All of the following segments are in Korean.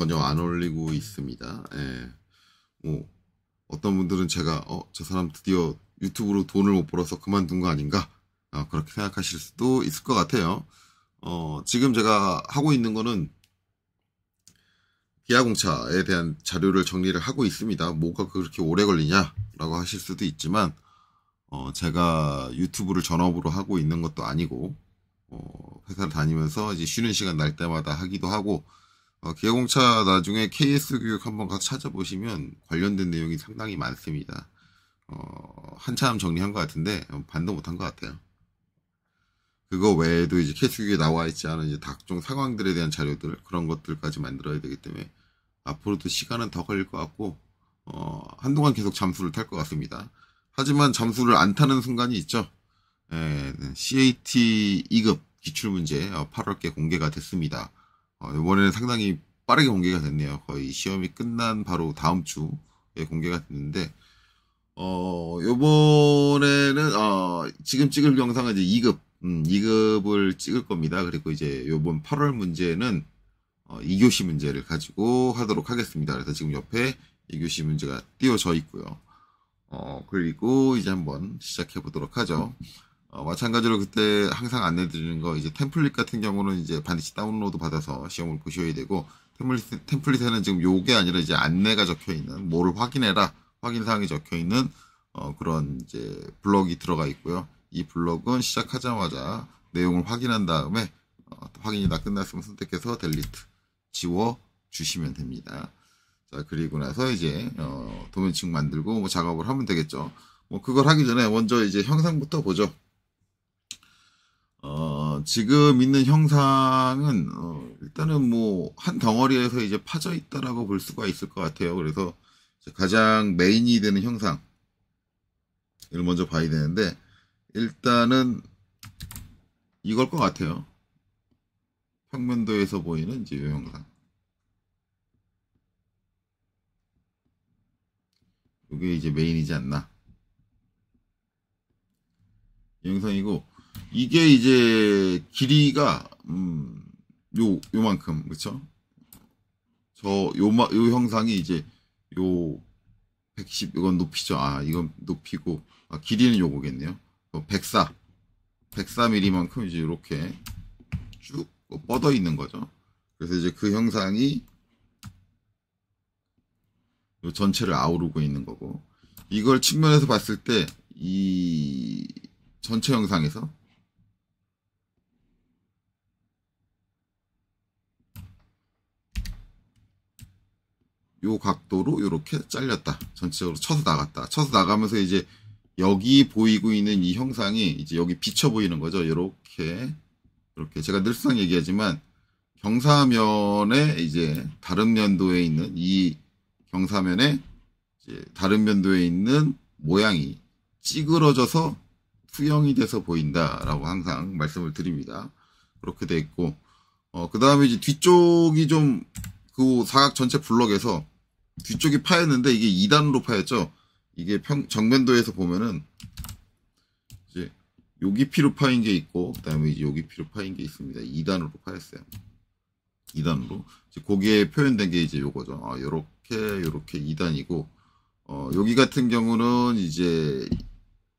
전혀 안 올리고 있습니다. 예. 뭐 어떤 분들은 제가 저 사람 드디어 유튜브로 돈을 못 벌어서 그만둔 거 아닌가? 그렇게 생각하실 수도 있을 것 같아요. 지금 제가 하고 있는 거는 기아공차에 대한 자료를 정리를 하고 있습니다. 뭐가 그렇게 오래 걸리냐라고 하실 수도 있지만 제가 유튜브를 전업으로 하고 있는 것도 아니고 회사를 다니면서 이제 쉬는 시간 날 때마다 하기도 하고 기아공차 나중에 KS 교육 한번 가서 찾아보시면 관련된 내용이 상당히 많습니다. 한참 정리한 것 같은데 반도 못한 것 같아요. 그거 외에도 이제 KS 교육에 나와 있지 않은 이제 각종 상황들에 대한 자료들 그런 것들까지 만들어야 되기 때문에 앞으로도 시간은 더 걸릴 것 같고 한동안 계속 잠수를 탈 것 같습니다. 하지만 잠수를 안 타는 순간이 있죠. CAT 2급 기출문제 8월께 공개가 됐습니다. 이번에는 상당히 빠르게 공개가 됐네요. 거의 시험이 끝난 바로 다음 주에 공개가 됐는데, 요번에는, 지금 찍을 영상은 이제 2급을 찍을 겁니다. 그리고 이제 요번 8월 문제는, 2교시 문제를 가지고 하도록 하겠습니다. 그래서 지금 옆에 2교시 문제가 띄워져 있고요. 그리고 이제 한번 시작해 보도록 하죠. 마찬가지로 그때 항상 안내드리는 거, 이제 템플릿 같은 경우는 이제 반드시 다운로드 받아서 시험을 보셔야 되고, 템플릿에는 지금 요게 아니라 이제 안내가 적혀 있는, 뭐를 확인해라, 확인사항이 적혀 있는, 그런 이제 블럭이 들어가 있고요. 이 블럭은 시작하자마자 내용을 확인한 다음에, 확인이 다 끝났으면 선택해서 델리트, 지워 주시면 됩니다. 자, 그리고 나서 이제, 도면층 만들고 뭐 작업을 하면 되겠죠. 뭐 그걸 하기 전에 먼저 이제 형상부터 보죠. 지금 있는 형상은, 일단은 뭐, 한 덩어리에서 이제 파져 있다라고 볼 수가 있을 것 같아요. 그래서 가장 메인이 되는 형상을 먼저 봐야 되는데, 일단은 이걸 것 같아요. 평면도에서 보이는 이제 이 형상. 이게 이제 메인이지 않나. 이 형상이고, 이게 이제 길이가 요만큼 그쵸? 요 형상이 이제 요 110 이건 높이죠. 이건 높이고 길이는 요거겠네요. 104mm만큼 이제 이렇게 쭉 뻗어 있는 거죠. 그래서 이제 그 형상이 요 전체를 아우르고 있는 거고, 이걸 측면에서 봤을 때 이 전체 형상에서 요 각도로 이렇게 잘렸다. 전체적으로 쳐서 나갔다. 쳐서 나가면서 이제 여기 보이고 있는 이 형상이 이제 여기 비쳐 보이는 거죠. 이렇게 제가 늘상 얘기하지만 경사면에 이제 다른 면도에 있는 이 경사면에 이제 다른 면도에 있는 모양이 찌그러져서 투영이 돼서 보인다라고 항상 말씀을 드립니다. 그렇게 돼 있고, 그 다음에 이제 뒤쪽이 좀 그 사각 전체 블럭에서 뒤쪽이 파였는데 이게 2단으로 파였죠. 이게 정면도에서 보면은 이제 여기 피로 파인 게 있고, 그 다음에 이제 여기 피로 파인 게 있습니다. 2단으로 파였어요. 2단으로. 거기에 표현된 게 이제 요거죠. 요렇게 2단이고, 여기 같은 경우는 이제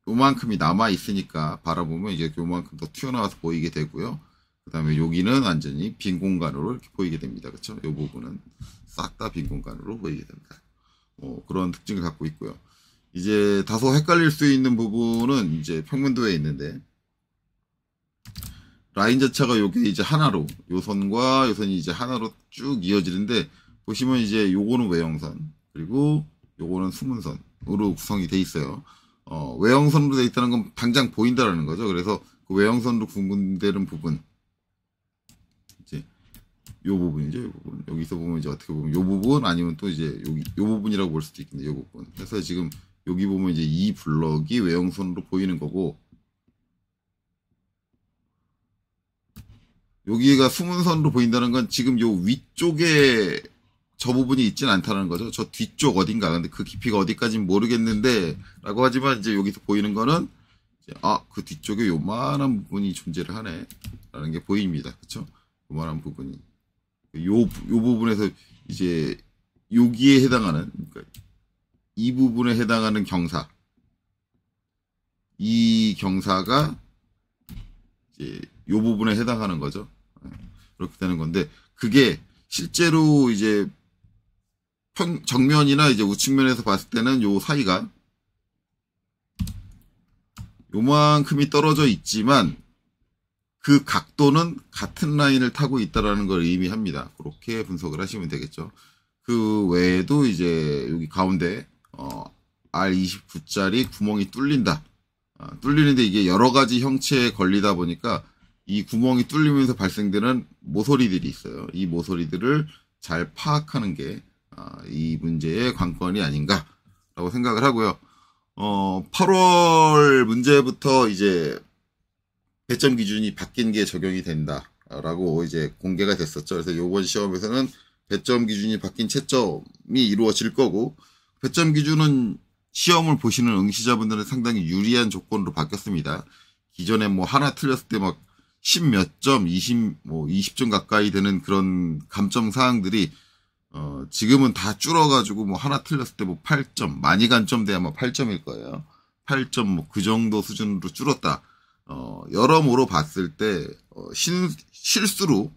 요만큼이 남아 있으니까 바라보면 이제 요만큼 더 튀어나와서 보이게 되고요. 그 다음에 여기는 완전히 빈 공간으로 이렇게 보이게 됩니다. 그렇죠? 이 부분은 싹 다 빈 공간으로 보이게 됩니다. 그런 특징을 갖고 있고요. 이제 다소 헷갈릴 수 있는 부분은 이제 평면도에 있는데, 라인 자체가 요게 이제 하나로, 요 선과 요 선이 이제 하나로 쭉 이어지는데, 보시면 이제 요거는 외형선, 그리고 요거는 수문선으로 구성이 돼 있어요. 외형선으로 돼 있다는 건 당장 보인다라는 거죠. 그래서 그 외형선으로 구분되는 부분, 이제 요 부분이죠. 요 부분. 여기서 보면 이제 어떻게 보면 요 부분, 아니면 또 이제 여기 요 부분이라고 볼 수도 있겠네요. 요 부분. 그래서 지금 여기 보면 이제 이 블럭이 외형선으로 보이는 거고, 여기가 수문선으로 보인다는 건 지금 요 위쪽에 저 부분이 있진 않다는 거죠. 저 뒤쪽 어딘가. 근데 그 깊이가 어디까지는 모르겠는데, 라고 하지만 이제 여기서 보이는 거는, 그 뒤쪽에 요만한 부분이 존재를 하네. 라는 게 보입니다. 그쵸? 요만한 부분이. 요 부분에서 이제 여기에 해당하는, 그러니까 이 부분에 해당하는 경사, 이 경사가 이제 요 부분에 해당하는 거죠. 그렇게 되는 건데, 그게 실제로 이제 정면이나 이제 우측면에서 봤을 때는 요 사이가 요만큼이 떨어져 있지만 그 각도는 같은 라인을 타고 있다라는 걸 의미합니다. 그렇게 분석을 하시면 되겠죠. 그 외에도 이제 여기 가운데 R29짜리 구멍이 뚫린다. 뚫리는데 이게 여러 가지 형체에 걸리다 보니까 이 구멍이 뚫리면서 발생되는 모서리들이 있어요. 이 모서리들을 잘 파악하는 게 이 문제의 관건이 아닌가라고 생각을 하고요. 8월 문제부터 이제 배점 기준이 바뀐 게 적용이 된다라고 이제 공개가 됐었죠. 그래서 이번 시험에서는 배점 기준이 바뀐 채점이 이루어질 거고, 배점 기준은 시험을 보시는 응시자분들은 상당히 유리한 조건으로 바뀌었습니다. 기존에 뭐 하나 틀렸을 때 막 10 몇 점, 20점 가까이 되는 그런 감점 사항들이 지금은 다 줄어가지고 뭐 하나 틀렸을 때 뭐 8점, 많이 간점 돼야 뭐 8점일 거예요. 8점 뭐 그 정도 수준으로 줄었다. 여러모로 봤을 때 실수로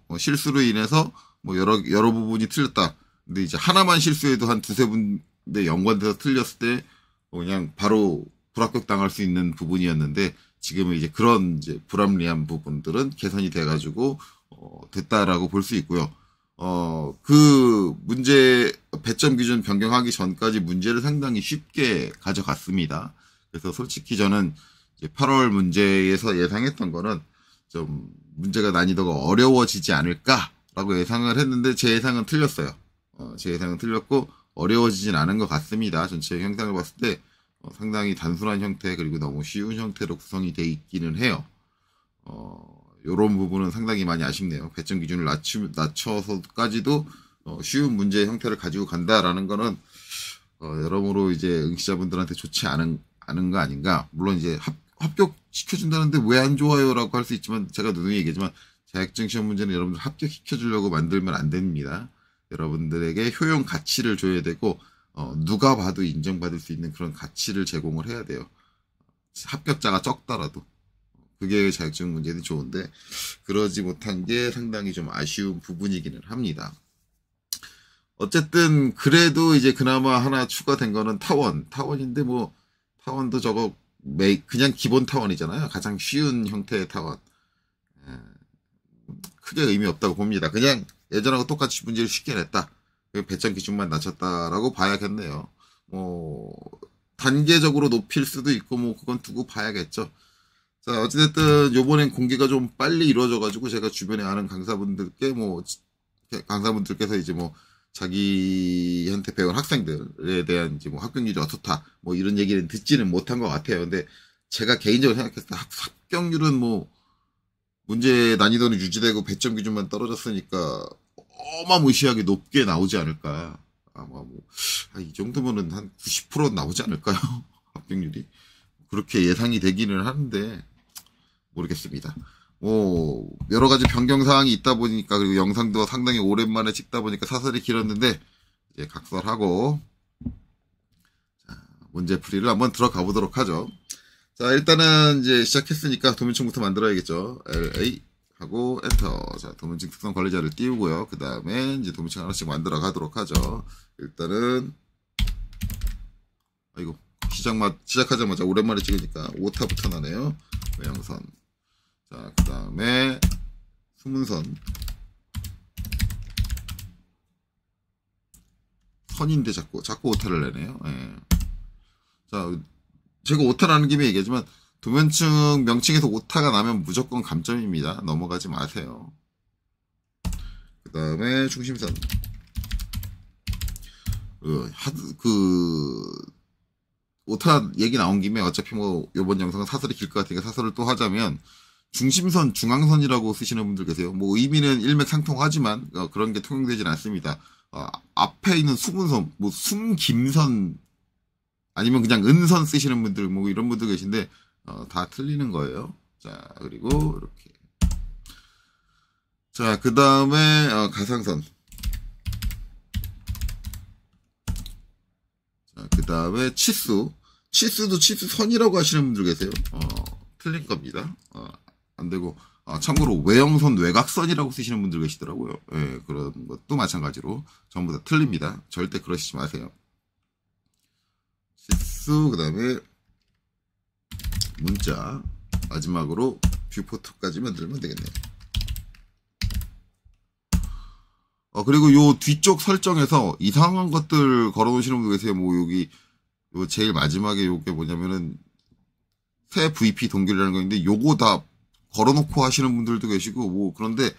인해서 뭐 여러 부분이 틀렸다. 근데 이제 하나만 실수해도 한 두세 군데 연관돼서 틀렸을 때 그냥 바로 불합격 당할 수 있는 부분이었는데, 지금은 이제 그런 이제 불합리한 부분들은 개선이 돼가지고 됐다라고 볼 수 있고요. 그 문제 배점 기준 변경하기 전까지 문제를 상당히 쉽게 가져갔습니다. 그래서 솔직히 저는 이제 8월 문제에서 예상했던 거는 좀 문제가 난이도가 어려워지지 않을까라고 예상을 했는데, 제 예상은 틀렸어요. 제 예상은 틀렸고 어려워지진 않은 것 같습니다. 전체 형상을 봤을 때 상당히 단순한 형태, 그리고 너무 쉬운 형태로 구성이 돼 있기는 해요. 요런 부분은 상당히 많이 아쉽네요. 배점 기준을 낮춰서까지도 쉬운 문제 형태를 가지고 간다라는 거는 여러모로 이제 응시자분들한테 좋지 않은 거 아닌가. 물론 이제 합격시켜준다는데 왜 안 좋아요라고 할 수 있지만, 제가 누누이 얘기하지만 자격증 시험 문제는 여러분들 합격시켜주려고 만들면 안 됩니다. 여러분들에게 효용 가치를 줘야 되고 누가 봐도 인정받을 수 있는 그런 가치를 제공을 해야 돼요. 합격자가 적더라도. 그게 자격증 문제는 좋은데 그러지 못한 게 상당히 좀 아쉬운 부분이기는 합니다. 어쨌든 그래도 이제 그나마 하나 추가된 거는 타원인데 뭐 타원도 저거 그냥 기본 타원이잖아요. 가장 쉬운 형태의 타원. 크게 의미 없다고 봅니다. 그냥 예전하고 똑같이 문제를 쉽게 냈다. 배점 기준만 낮췄다라고 봐야겠네요. 뭐 단계적으로 높일 수도 있고 뭐 그건 두고 봐야겠죠. 자, 어찌됐든 요번엔 공개가 좀 빨리 이루어져가지고 제가 주변에 아는 강사분들께서 이제 뭐 자기한테 배운 학생들에 대한 이제 뭐 합격률이 어떻다 뭐 이런 얘기를 듣지는 못한 것 같아요. 근데 제가 개인적으로 생각했을 때 합격률은 뭐 문제 난이도는 유지되고 배점 기준만 떨어졌으니까 어마무시하게 높게 나오지 않을까. 아마 이 정도면은 한 90% 나오지 않을까요? 합격률이. 그렇게 예상이 되기는 하는데 모르겠습니다. 뭐 여러 가지 변경 사항이 있다 보니까, 그리고 영상도 상당히 오랜만에 찍다 보니까 사설이 길었는데 이제 각설하고 문제풀이를 한번 들어가 보도록 하죠. 자, 일단은 이제 시작했으니까 도면층부터 만들어야겠죠. LA 하고 엔터. 자, 도면층 특성 관리자를 띄우고요. 그 다음에 이제 도면층 하나씩 만들어 가도록 하죠. 일단은 아이고, 시작하자마자 오랜만에 찍으니까 오타부터 나네요. 모양선. 자, 그 다음에 수문선. 선인데 자꾸 오타를 내네요. 예. 자, 제가 오타 나는 김에 얘기하지만 도면층 명칭에서 오타가 나면 무조건 감점입니다. 넘어가지 마세요. 그 다음에 중심선. 오타 얘기 나온 김에 어차피 뭐 요번 영상은 사설이 길 것 같으니까 사설을 또 하자면, 중심선, 중앙선이라고 쓰시는 분들 계세요. 뭐 의미는 일맥상통하지만 그런 게 통용되진 않습니다. 앞에 있는 수문선, 뭐 숨김선 아니면 그냥 은선 쓰시는 분들 뭐 이런 분들 계신데 다 틀리는 거예요. 자, 그리고 이렇게. 자, 그 다음에 가상선. 그 다음에 치수도 치수선이라고 하시는 분들 계세요. 틀린 겁니다. 안 되고, 참고로 외형선 외곽선이라고 쓰시는 분들 계시더라고요. 예, 그런 것도 마찬가지로 전부 다 틀립니다. 절대 그러시지 마세요. 치수, 그 다음에 문자, 마지막으로 뷰포트까지 만들면 되겠네요. 그리고 요 뒤쪽 설정에서 이상한 것들 걸어 놓으시는 분들 계세요. 뭐 여기 요 제일 마지막에 요게 뭐냐면은 새 VP 동결이라는 거 있는데 요거 다 걸어놓고 하시는 분들도 계시고 뭐 그런데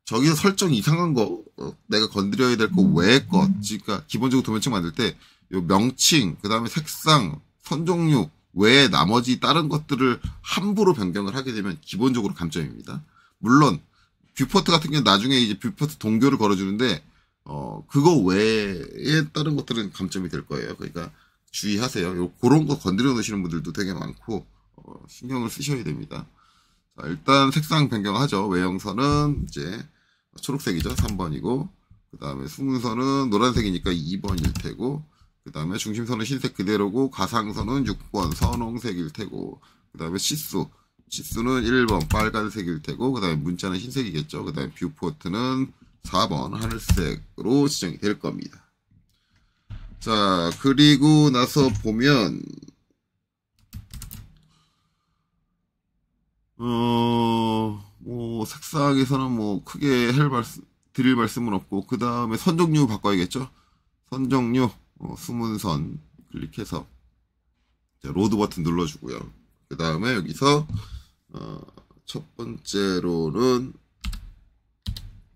저기서 설정 이상한 거 내가 건드려야 될 거 외의 것 그러니까 기본적으로 도면층 만들 때 요 명칭 그 다음에 색상 선 종류 외에 나머지 다른 것들을 함부로 변경을 하게 되면 기본적으로 감점입니다. 물론 뷰포트 같은 경우는 나중에 이제 뷰포트 동결을 걸어주는데 그거 외에 다른 것들은 감점이 될 거예요. 그러니까 주의하세요. 요 그런 거 건드려 놓으시는 분들도 되게 많고 신경을 쓰셔야 됩니다. 자, 일단 색상 변경하죠. 외형선은 이제 초록색이죠. 3번이고 그 다음에 수문선은 노란색이니까 2번일 테고 그 다음에 중심선은 흰색 그대로고 가상선은 6번 선홍색일 테고 그 다음에 치수는 1번 빨간색일 테고 그 다음에 문자는 흰색이겠죠. 그 다음에 뷰포트는 4번 하늘색으로 지정이 될 겁니다. 자, 그리고 나서 보면 뭐 색상에서는 뭐 크게 드릴 말씀은 없고 그 다음에 선 종류 바꿔야겠죠. 선 종류 수문선 클릭해서 로드 버튼 눌러주고요. 그 다음에 여기서 첫 번째로는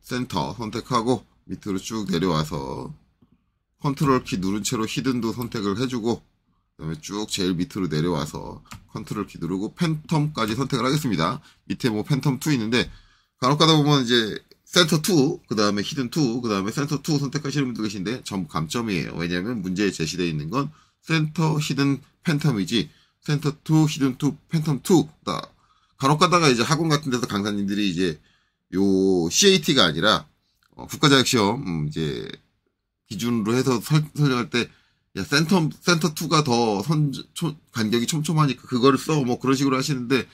센터 선택하고 밑으로 쭉 내려와서 컨트롤 키 누른 채로 히든도 선택을 해주고 그 다음에 쭉 제일 밑으로 내려와서 컨트롤 키 누르고 팬텀까지 선택을 하겠습니다. 밑에 뭐 팬텀 2 있는데 간혹 가다 보면 이제 센터 2, 그 다음에 히든 2, 그 다음에 센터 2 선택하시는 분들 계신데 전부 감점이에요. 왜냐하면 문제에 제시되어 있는 건 센터, 히든, 팬텀이지 센터 2, 히든 2, 팬텀 2다. 간혹 가다가 이제 학원 같은 데서 강사님들이 이제 요 CAT가 아니라 국가자격시험 이제 기준으로 해서 설정할 때 야, 센터 2가 더 간격이 촘촘하니까 그거를 써. 뭐 그런 식으로 하시는데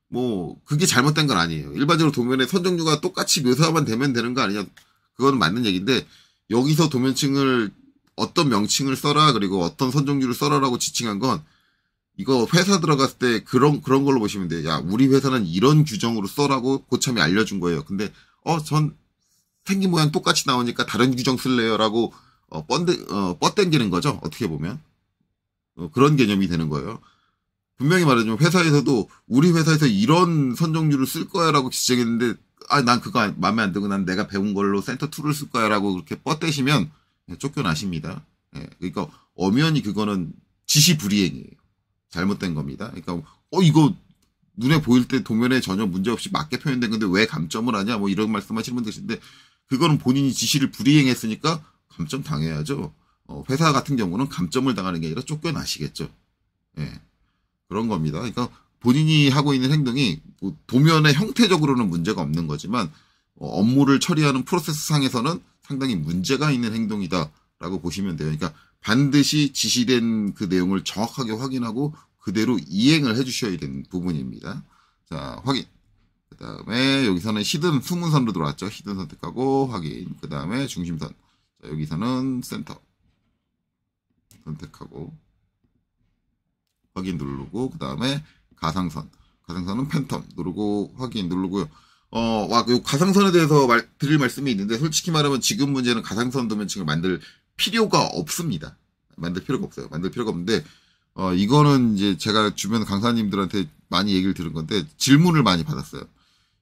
뭐 그게 잘못된 건 아니에요. 일반적으로 도면의 선 종류가 똑같이 묘사만 되면 되는 거 아니냐. 그건 맞는 얘기인데 여기서 도면층을 어떤 명칭을 써라 그리고 어떤 선 종류를 써라라고 지칭한 건 이거 회사 들어갔을 때 그런 걸로 보시면 돼요. 야, 우리 회사는 이런 규정으로 써라고 고참이 알려준 거예요. 근데 전 생긴 모양 똑같이 나오니까 다른 규정 쓸래요라고 뻗땡기는 거죠. 어떻게 보면 그런 개념이 되는 거예요. 분명히 말하자면 회사에서도 우리 회사에서 이런 선 종류를 쓸 거야라고 지적했는데 난 그거 마음에 안 들고 난 내가 배운 걸로 센터 2를 쓸 거야라고 그렇게 뻗대시면 쫓겨나십니다. 그러니까 엄연히 그거는 지시불이행이에요. 잘못된 겁니다. 그러니까 이거 눈에 보일 때 도면에 전혀 문제 없이 맞게 표현된 건데 왜 감점을 하냐 뭐 이런 말씀하시는 분들 계신데 그거는 본인이 지시를 불이행했으니까 감점 당해야죠. 회사 같은 경우는 감점을 당하는 게 아니라 쫓겨나시겠죠. 예. 그런 겁니다. 그러니까 본인이 하고 있는 행동이 뭐 도면의 형태적으로는 문제가 없는 거지만 업무를 처리하는 프로세스 상에서는 상당히 문제가 있는 행동이다라고 보시면 돼요. 그러니까 반드시 지시된 그 내용을 정확하게 확인하고 그대로 이행을 해주셔야 되는 부분입니다. 자, 확인. 그 다음에 여기서는 히든 수문선으로 들어왔죠. 히든 선택하고 확인. 그 다음에 중심선. 자, 여기서는 센터 선택하고 확인 누르고 그 다음에 가상선은 팬텀 누르고 확인 누르고요. 요 가상선에 대해서 드릴 말씀이 있는데 솔직히 말하면 지금 문제는 가상선 도면층을 만들 필요가 없습니다. 만들 필요가 없어요. 만들 필요가 없는데 이거는 이제 제가 주변 강사님들한테 많이 얘기를 들은 건데 질문을 많이 받았어요.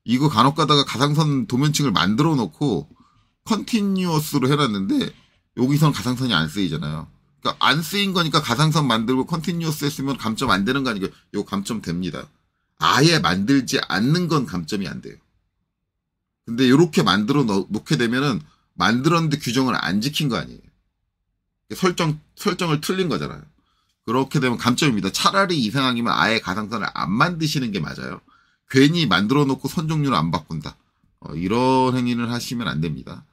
이거 간혹 가다가 가상선 도면층을 만들어 놓고 컨티뉴어스로 해놨는데 여기서는 가상선이 안 쓰이잖아요. 그러니까 안 쓰인 거니까 가상선 만들고 컨티뉴어스 했으면 감점 안 되는 거 아니에요. 이거 감점 됩니다. 아예 만들지 않는 건 감점이 안 돼요. 근데 이렇게 만들어 놓게 되면은 만들었는데 규정을 안 지킨 거 아니에요. 설정을 틀린 거잖아요. 그렇게 되면 감점입니다. 차라리 이 상황이면 아예 가상선을 안 만드시는 게 맞아요. 괜히 만들어 놓고 선 종류를 안 바꾼다. 이런 행위를 하시면 안 됩니다.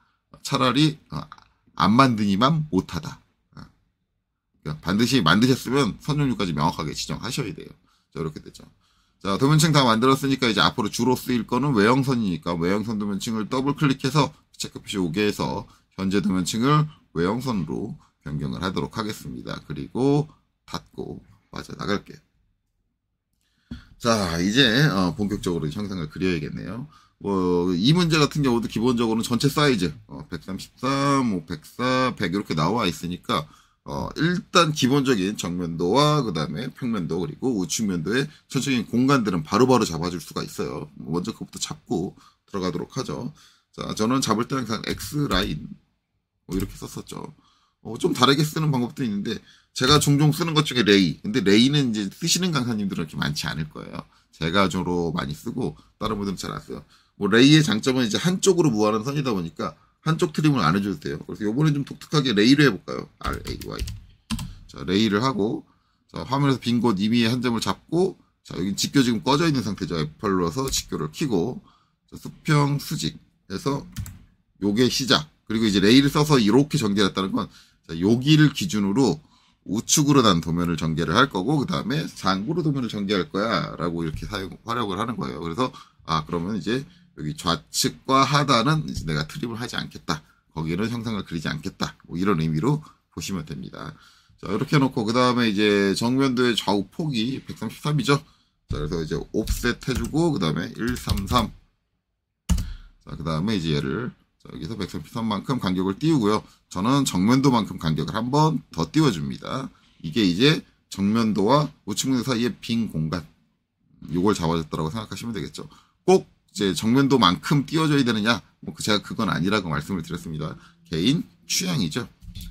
차라리 안 만드니만 못하다. 그러니까 반드시 만드셨으면 선 종류까지 명확하게 지정하셔야 돼요. 자, 이렇게 되죠. 자, 도면층 다 만들었으니까 이제 앞으로 주로 쓰일 거는 외형선이니까 외형선 도면층을 더블 클릭해서 체크 표시 5개에서 현재 도면층을 외형선으로 변경을 하도록 하겠습니다. 그리고 닫고 빠져나갈게요. 자, 이제 본격적으로 형상을 그려야겠네요. 이 문제 같은 경우도 기본적으로는 전체 사이즈 133, 뭐 104, 100 이렇게 나와 있으니까 일단 기본적인 정면도와 그 다음에 평면도 그리고 우측면도의 전체적인 공간들은 바로바로 잡아줄 수가 있어요. 먼저 그것부터 잡고 들어가도록 하죠. 자, 저는 잡을 때 항상 X라인 이렇게 썼었죠. 좀 다르게 쓰는 방법도 있는데 제가 종종 쓰는 것 중에 레이. 근데 레이는 이제 쓰시는 강사님들은 그렇게 많지 않을 거예요. 제가 주로 많이 쓰고 다른 분들은 잘 안 써요. 뭐 레이의 장점은 이제 한쪽으로 무한한 선이다 보니까 한쪽 트림을 안 해줘도 돼요. 그래서 요번에 좀 독특하게 레이를 해볼까요? R-A-Y. 자, 레이를 하고 자, 화면에서 빈 곳 이미 한 점을 잡고 자, 여기 직교 지금 꺼져 있는 상태죠. F8 눌러서 직교를 켜고 자, 수평 수직 해서 요게 시작. 그리고 이제 레이를 써서 이렇게 전개했다는 건 자, 여기를 기준으로 우측으로 난 도면을 전개를 할 거고 그 다음에 상부로 도면을 전개할 거야 라고 이렇게 활용을 하는 거예요. 그래서 그러면 이제 여기 좌측과 하단은 이제 내가 트립을 하지 않겠다. 거기는 형상을 그리지 않겠다. 뭐 이런 의미로 보시면 됩니다. 자, 이렇게 해놓고 그 다음에 이제 정면도의 좌우 폭이 133이죠. 자, 그래서 이제 옵셋 해주고 그 다음에 133. 자, 그 다음에 이제 얘를 자, 여기서 133만큼 간격을 띄우고요. 저는 정면도만큼 간격을 한번 더 띄워줍니다. 이게 이제 정면도와 우측면도 사이의 빈 공간. 요걸 잡아줬다고 생각하시면 되겠죠. 꼭 이제 정면도만큼 띄워줘야 되느냐? 뭐 제가 그건 아니라고 말씀을 드렸습니다. 개인 취향이죠.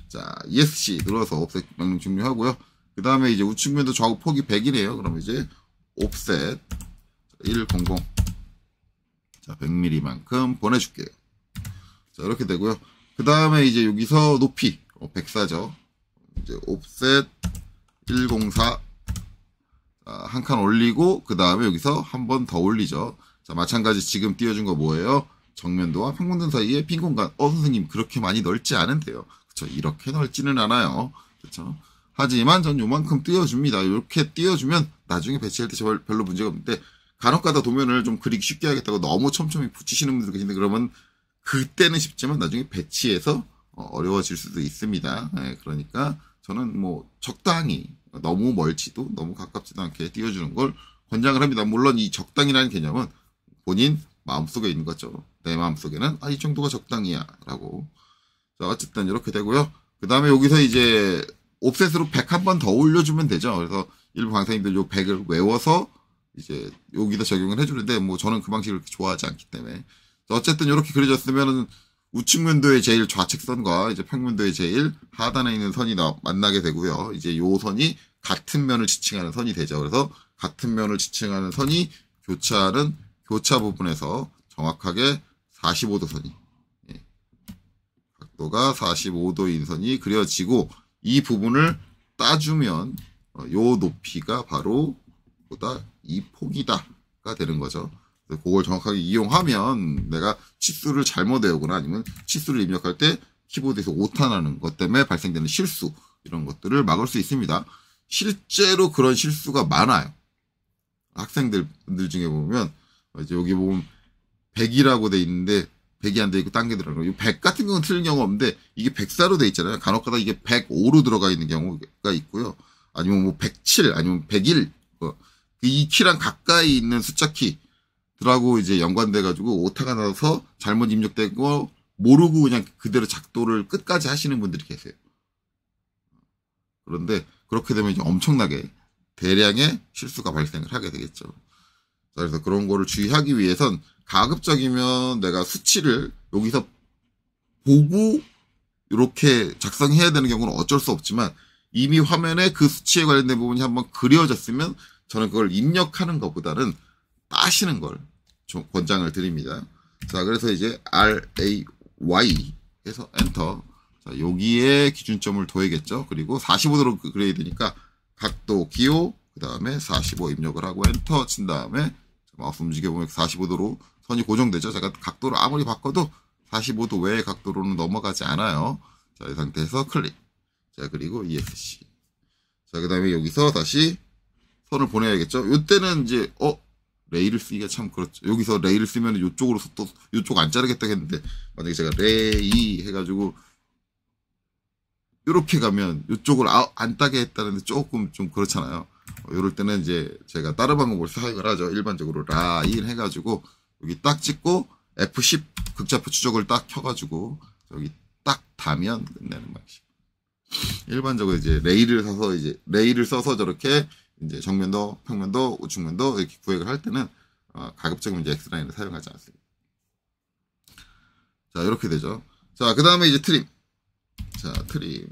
자, ESC 눌러서 옵셋 명령 종료하고요. 그 다음에 이제 우측면도 좌우 폭이 100이네요. 그럼 이제 옵셋 100 자, 100mm만큼 보내줄게요. 자, 이렇게 되고요. 그 다음에 이제 여기서 높이 104죠. 이제 옵셋 104 한 칸 올리고 그 다음에 여기서 한 번 더 올리죠. 자, 마찬가지 지금 띄워준 거 뭐예요? 정면도와 평면도 사이에 빈 공간. 선생님 그렇게 많이 넓지 않은데요. 그쵸? 이렇게 넓지는 않아요. 그쵸? 하지만 전 요만큼 띄워줍니다. 이렇게 띄워주면 나중에 배치할 때 별로 문제가 없는데 간혹가다 도면을 좀 그리기 쉽게 하겠다고 너무 촘촘히 붙이시는 분들 계신데 그러면 그때는 쉽지만 나중에 배치해서 어려워질 수도 있습니다. 네, 그러니까 저는 뭐 적당히 너무 멀지도 너무 가깝지도 않게 띄워주는 걸 권장을 합니다. 물론 이 적당이라는 개념은 본인 마음속에 있는 거죠. 내 마음속에는 이 정도가 적당이야 라고. 자, 어쨌든 이렇게 되고요. 그 다음에 여기서 이제 옵셋으로 100 한 번 더 올려주면 되죠. 그래서 일부 강사님들 요 100을 외워서 이제 여기다 적용을 해주는데 뭐 저는 그 방식을 그렇게 좋아하지 않기 때문에 어쨌든 이렇게 그려졌으면은 우측면도의 제일 좌측 선과 이제 평면도의 제일 하단에 있는 선이 만나게 되고요. 이제 요 선이 같은 면을 지칭하는 선이 되죠. 그래서 같은 면을 지칭하는 선이 교차하는 교차 부분에서 정확하게 45도 선이 각도가 45도인 선이 그려지고 이 부분을 따주면 요 높이가 바로 보다 이 폭이다가 되는 거죠. 그걸 정확하게 이용하면 내가 치수를 잘못 외우거나 아니면 치수를 입력할 때 키보드에서 오타나는 것 때문에 발생되는 실수 이런 것들을 막을 수 있습니다. 실제로 그런 실수가 많아요. 학생들 중에 보면 이제 여기 보면 100이라고 돼 있는데 100이 안 돼 있고 딴 게 들어가요. 100 같은 경우는 틀린 경우가 없는데 이게 104로 돼 있잖아요. 간혹가다 이게 105로 들어가 있는 경우가 있고요. 아니면 뭐 107 아니면 101 이 키랑 가까이 있는 숫자 키들하고 이제 연관돼 가지고 오타가 나서 잘못 입력된 거 모르고 그냥 그대로 작도를 끝까지 하시는 분들이 계세요. 그런데 그렇게 되면 이제 엄청나게 대량의 실수가 발생을 하게 되겠죠. 그래서 그런 거를 주의하기 위해선 가급적이면 내가 수치를 여기서 보고 이렇게 작성해야 되는 경우는 어쩔 수 없지만 이미 화면에 그 수치에 관련된 부분이 한번 그려졌으면 저는 그걸 입력하는 것보다는 따시는 걸 좀 권장을 드립니다. 자, 그래서 이제 RAY 해서 엔터. 자, 여기에 기준점을 둬야겠죠. 그리고 45도로 그려야 되니까 각도 기호, 그 다음에 45 입력을 하고 엔터 친 다음에 마우스 움직여보면 45도로 선이 고정되죠. 제가 각도를 아무리 바꿔도 45도 외의 각도로는 넘어가지 않아요. 자, 이 상태에서 클릭. 자, 그리고 ESC. 자, 그 다음에 여기서 다시 선을 보내야겠죠. 요때는 이제, 레이를 쓰기가 참 그렇죠. 여기서 레이를 쓰면 요쪽으로 또, 요쪽 안 자르겠다 했는데, 만약에 제가 레이 해가지고, 요렇게 가면 요쪽을 안 따게 했다는데 조금 좀 그렇잖아요. 요럴 때는 이제 제가 다른 방법을 사용을 하죠. 일반적으로 라인 해가지고, 여기 딱 찍고, F10 극좌표 추적을 딱 켜가지고, 여기 딱 다면 끝내는 방식. 일반적으로 이제 레이를 써서 저렇게 이제 정면도, 평면도, 우측면도 이렇게 구획을 할 때는 가급적이면 이제 X라인을 사용하지 않습니다. 자, 이렇게 되죠. 자, 그 다음에 이제 트림. 자, 트림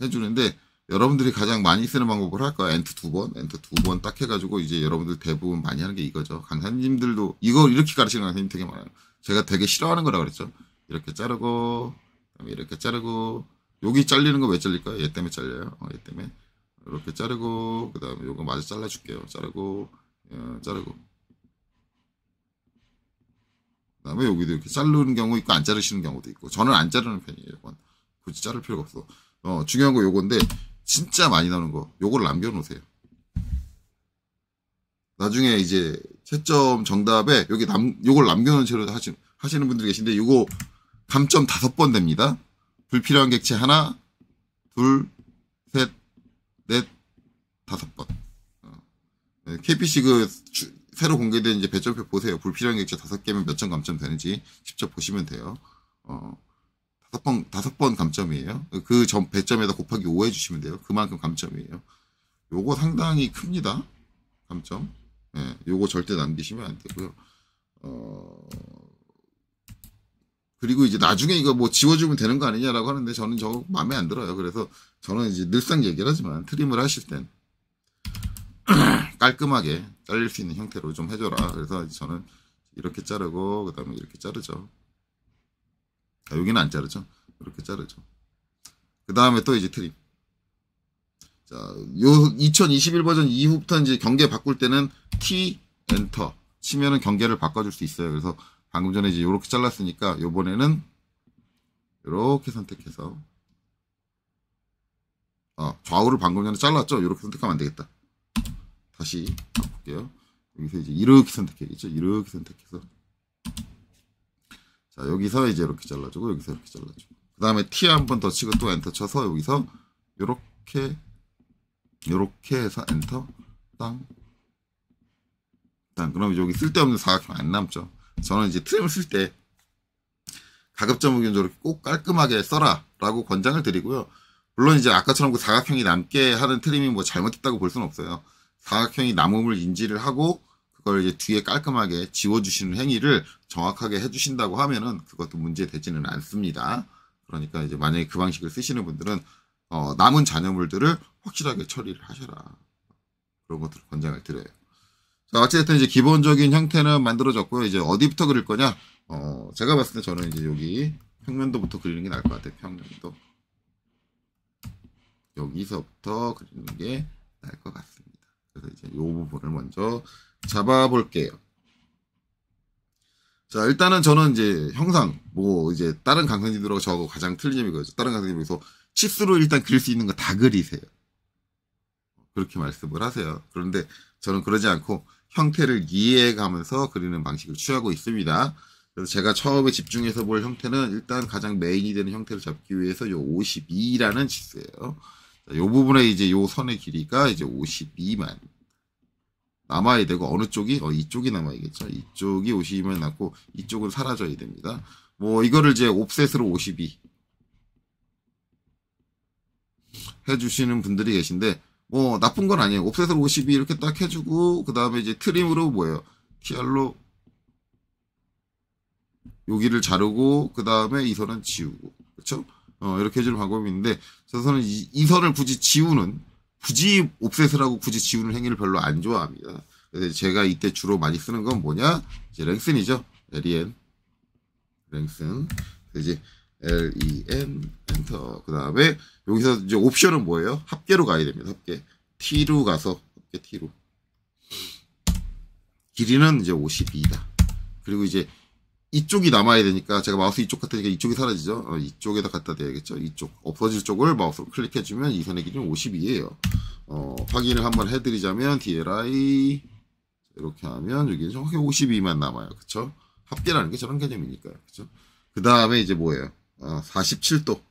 해주는데 여러분들이 가장 많이 쓰는 방법을 할 거야. 엔터 2번, 엔터 2번 딱 해가지고 이제 여러분들 대부분 많이 하는 게 이거죠. 강사님들도 이거 이렇게 가르치는 강사님 되게 많아요. 제가 되게 싫어하는 거라 그랬죠. 이렇게 자르고, 그다음에 이렇게 자르고, 여기 잘리는 거 왜 잘릴까요? 얘 때문에 잘려요. 얘 때문에. 이렇게 자르고, 그 다음에 요거 마저 잘라줄게요. 자르고, 자르고. 그 다음에 여기도 이렇게 자르는 경우 있고, 안 자르시는 경우도 있고. 저는 안 자르는 편이에요. 굳이 자를 필요가 없어. 중요한 거 요건데, 진짜 많이 나오는 거. 요거를 남겨놓으세요. 나중에 이제, 채점 정답에 여기 요걸 남겨놓은 채로 하시는 분들이 계신데, 요거 감점 5번 됩니다. 불필요한 객체 하나, 둘, 셋, 넷, 5번. KPC 새로 공개된 이제 배점표 보세요. 불필요한 객체 5개면 몇 점 감점 되는지 직접 보시면 돼요. 5번 감점이에요. 그 배점에다 곱하기 5 해주시면 돼요. 그만큼 감점이에요. 요거 상당히 큽니다. 감점. 요거 절대 남기시면 안 되고요. 그리고 이제 나중에 이거 뭐 지워주면 되는 거 아니냐라고 하는데 저는 저거 마음에 안 들어요. 그래서 저는 이제 늘상 얘기를 하지만 트림을 하실 땐 깔끔하게 잘릴 수 있는 형태로 좀 해줘라. 그래서 저는 이렇게 자르고 그 다음에 이렇게 자르죠. 여기는 안 자르죠. 이렇게 자르죠. 그 다음에 또 이제 트림. 자, 요 2021 버전 이후부터 이제 경계 바꿀 때는 키 엔터 치면은 경계를 바꿔줄 수 있어요. 그래서 방금 전에 이제 요렇게 잘랐으니까 요번에는 요렇게 선택해서 좌우를 방금 전에 잘랐죠. 요렇게 선택하면 안 되겠다. 다시 바꿀게요. 여기서 이제 이렇게 선택해야겠죠. 이렇게 선택해서 자, 여기서 이제 이렇게 잘라주고 여기서 이렇게 잘라주고 그 다음에 T 한 번 더 치고 또 엔터 쳐서 여기서 요렇게 해서 엔터 땅 그럼 여기 쓸데없는 사각형 안 남죠. 저는 이제 트림을 쓸 때 가급적 의견 저렇게 꼭 깔끔하게 써라 라고 권장을 드리고요. 물론 이제 아까처럼 그 사각형이 남게 하는 트림이 뭐 잘못했다고 볼 수는 없어요. 사각형이 남음을 인지를 하고 그걸 이제 뒤에 깔끔하게 지워주시는 행위를 정확하게 해주신다고 하면은 그것도 문제되지는 않습니다. 그러니까 이제 만약에 그 방식을 쓰시는 분들은 남은 잔여물들을 확실하게 처리를 하셔라. 그런 것들을 권장을 드려요. 자, 어쨌든 이제 기본적인 형태는 만들어졌고요. 이제 어디부터 그릴 거냐? 제가 봤을 때 저는 이제 여기 평면도부터 그리는 게 나을 것 같아요. 평면도. 여기서부터 그리는 게 나을 것 같습니다. 그래서 이제 이 부분을 먼저 잡아볼게요. 자, 일단은 저는 이제 형상, 뭐 이제 다른 강사님들하고 저하고 가장 틀린 점이 이거죠. 다른 강사님께서 치수로 일단 그릴 수 있는 거 다 그리세요. 그렇게 말씀을 하세요. 그런데 저는 그러지 않고 형태를 이해해가면서 그리는 방식을 취하고 있습니다. 그래서 제가 처음에 집중해서 볼 형태는 일단 가장 메인이 되는 형태를 잡기 위해서 요 52라는 치수예요. 자, 요 부분에 이제 요 선의 길이가 이제 52만 남아야 되고 어느 쪽이? 이쪽이 남아야겠죠. 이쪽이 52만 남고 이쪽은 사라져야 됩니다. 뭐 이거를 이제 옵셋으로 52 해주시는 분들이 계신데 뭐 나쁜 건 아니에요. 옵셋으로 52 이렇게 딱 해주고 그 다음에 이제 트림으로 뭐예요? 키알로 여기를 자르고 그 다음에 이 선은 지우고 그렇죠? 이렇게 해주는 방법이 있는데 저는 이 선을 굳이 옵셋을 하고 굳이 지우는 행위를 별로 안 좋아합니다. 그래서 제가 이때 주로 많이 쓰는 건 뭐냐? 이제 랭슨이죠. len 랭슨. 이제 len 엔터. 그 다음에 여기서 이제 옵션은 뭐예요? 합계로 가야 됩니다. 합계. t로 가서 합계 t로. 길이는 이제 52다. 그리고 이제 이쪽이 남아야 되니까 제가 마우스 이쪽 갖다 대니까 이쪽이 사라지죠. 이쪽에다 갖다 대야겠죠. 이쪽 없어질 쪽을 마우스로 클릭해주면 이 선의 길이는 52예요. 확인을 한번 해드리자면 DLI 이렇게 하면 여기 정확히 52만 남아요. 그쵸? 합계라는 게 저런 개념이니까요. 그쵸? 그 다음에 이제 뭐예요? 47도.